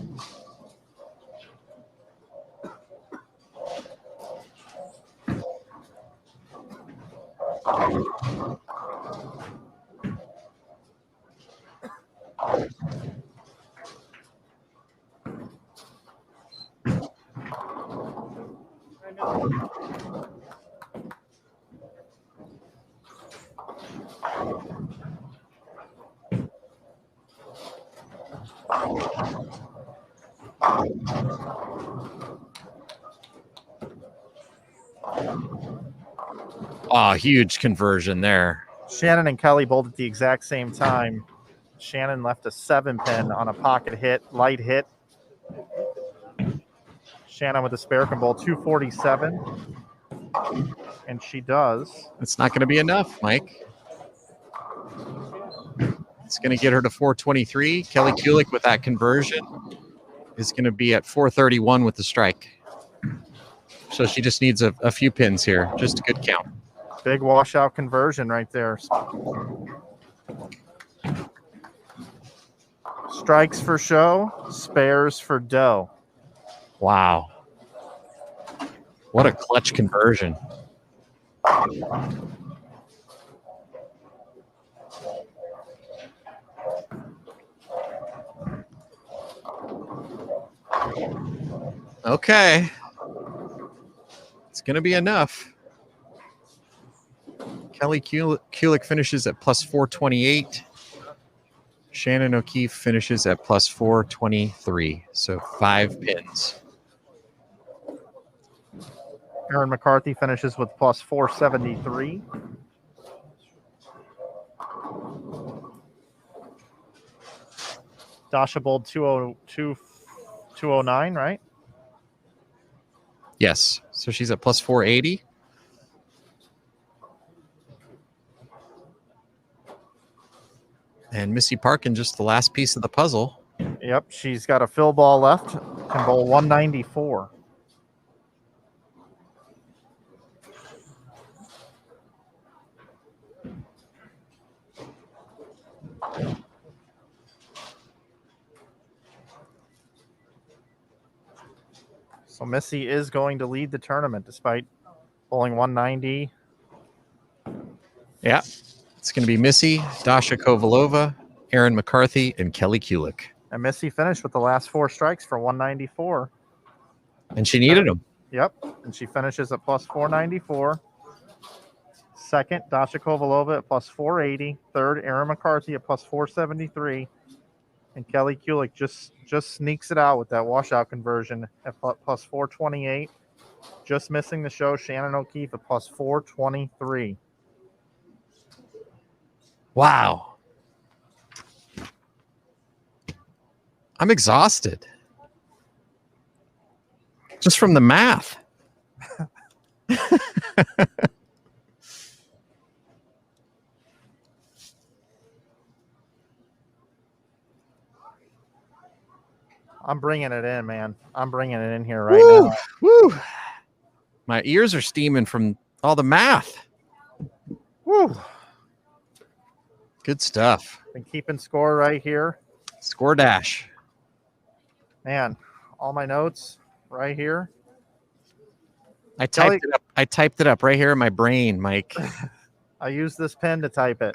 Oh, huge conversion there. Shannon and Kelly both at the exact same time. Shannon left a 7-pin on a pocket hit, light hit. Shannon with the spare can bowl 247. And she does. It's not going to be enough, Mike. It's going to get her to 423. Kelly Kulik with that conversion is going to be at 431 with the strike. So she just needs a few pins here. Just a good count. Big washout conversion right there. Strikes for show, spares for dough. Wow. What a clutch conversion. Okay. It's going to be enough. Kelly Kulik finishes at plus 428. Shannon O'Keefe finishes at plus 423. So 5 pins. Aaron McCarthy finishes with plus 473. Dasha bowled 209, right? Yes. So she's at plus 480. And Missy Parkin, just the last piece of the puzzle. Yep, she's got a fill ball left. Can bowl 194. So Missy is going to lead the tournament despite bowling 190. Yeah. It's going to be Missy, Dasha Kovalova, Aaron McCarthy, and Kelly Kulik. And Missy finished with the last 4 strikes for 194. And she needed them. Yep. And she finishes at plus 494. Second, Dasha Kovalova at plus 480. Third, Aaron McCarthy at plus 473. And Kelly Kulik just sneaks it out with that washout conversion at plus 428. Just missing the show, Shannon O'Keefe at plus 423. Wow. I'm exhausted. Just from the math. I'm bringing it in, man. I'm bringing it in here right now. Woo. My ears are steaming from all the math. Woo. Good stuff. Been keeping score right here. Score dash. Man, all my notes right here. I typed it up. I typed it up right here in my brain, Mike. I use this pen to type it.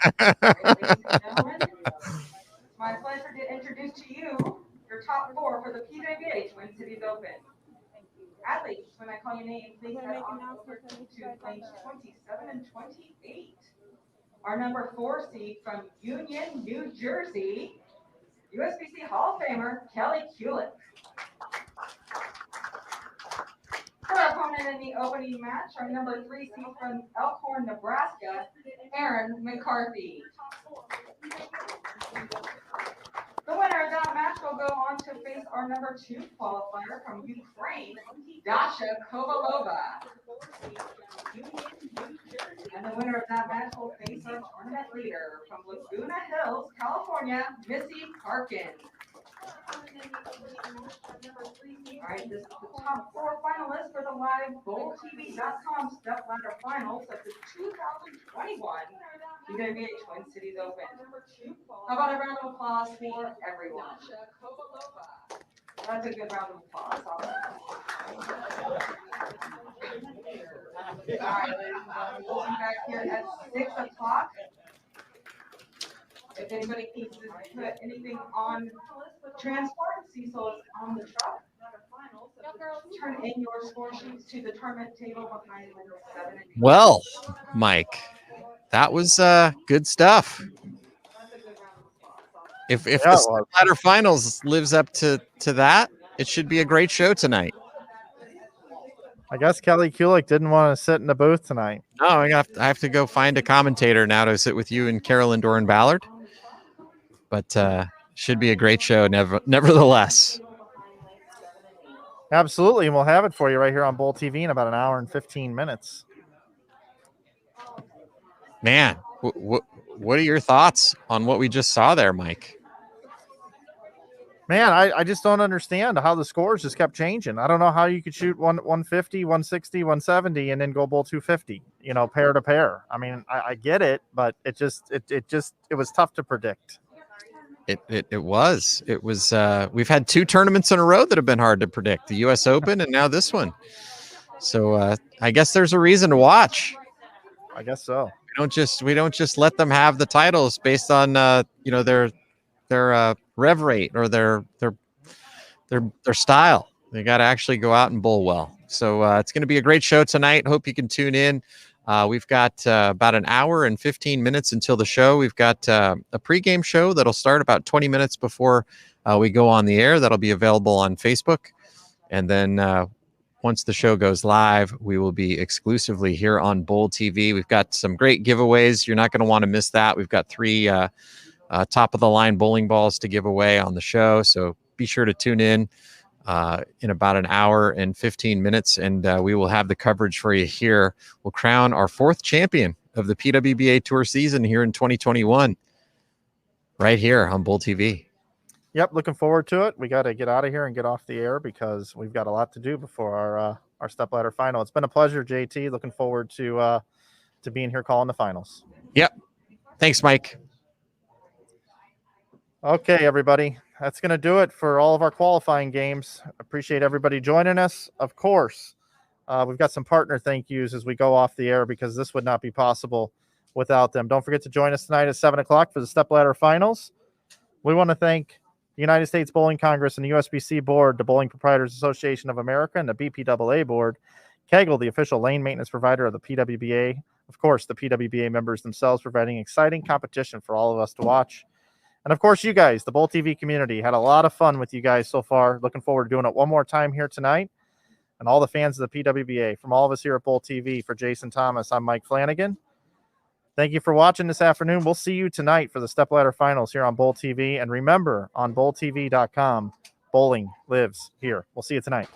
My pleasure to introduce to you your top 4 for the PWBA Twin Cities Open. Athletes, when I call your name, please head on over to lanes 27 and 28. Our number 4 seed from Union, New Jersey, USBC Hall of Famer Kelly Kulik. Her opponent in the opening match, our number 3 seed from Elkhorn, Nebraska, Aaron McCarthy. The winner of that match will go on to face our number 2 qualifier from Ukraine, Dasha Kovalova. And the winner of that match will face our tournament leader from Laguna Hills, California, Missy Parkin. All right, this is the top 4 finalists for the live BowlTV.com Step Ladder Finals of the 2021 PWBA Twin Cities Open. How about a round of applause for everyone? That's a good round of applause. All right, ladies and gentlemen, we'll be back here at 6 o'clock. If anybody needs to put anything on transport, Cecil is on the truck. Turn in your score sheets to the tournament table behind window 7 and 8. Well, Mike, that was good stuff. If Yeah, the it Step was. Ladder Finals lives up to that, it should be a great show tonight. I guess Kelly Kulik didn't want to sit in the booth tonight. No, I have to go find a commentator now to sit with you and Carolyn Doran Ballard. But should be a great show, nevertheless. Absolutely, and we'll have it for you right here on Bowl TV in about an hour and 15 minutes. Man, what are your thoughts on what we just saw there, Mike? Man, I just don't understand how the scores just kept changing. I don't know how you could shoot 150, 160, 170, and then go Bowl 250, pair to pair. I mean, I get it, but it was tough to predict. It was. We've had 2 tournaments in a row that have been hard to predict, the US Open and now this one. So I guess there's a reason to watch. I guess so. We don't just let them have the titles based on their rev rate or their style. They got to actually go out and bowl well. So it's going to be a great show tonight. Hope you can tune in. We've got about an hour and 15 minutes until the show. We've got a pregame show that'll start about 20 minutes before we go on the air. That'll be available on Facebook. And then once the show goes live, we will be exclusively here on Bowl TV. We've got some great giveaways. You're not going to want to miss that. We've got 3 top-of-the-line bowling balls to give away on the show. So be sure to tune in about an hour and 15 minutes, and we will have the coverage for you here. We'll crown our 4th champion of the PWBA Tour season here in 2021 right here on Bowl TV. Yep, looking forward to it. We got to get out of here and get off the air because we've got a lot to do before our step ladder final. It's been a pleasure, JT. Looking forward to being here calling the finals. Yep. Thanks, Mike. Okay, everybody. That's going to do it for all of our qualifying games. Appreciate everybody joining us. Of course, we've got some partner thank yous as we go off the air because this would not be possible without them. Don't forget to join us tonight at 7 o'clock for the step ladder finals. We want to thank the United States Bowling Congress and the USBC Board, the Bowling Proprietors Association of America, and the BPWA Board, Kegel, the official lane maintenance provider of the PWBA, of course, the PWBA members themselves providing exciting competition for all of us to watch. And, of course, you guys, the Bowl TV community, had a lot of fun with you guys so far. Looking forward to doing it one more time here tonight. And all the fans of the PWBA, from all of us here at Bowl TV, for Jason Thomas, I'm Mike Flanagan. Thank you for watching this afternoon. We'll see you tonight for the Step Ladder Finals here on Bowl TV. And remember, on BowlTV.com, bowling lives here. We'll see you tonight.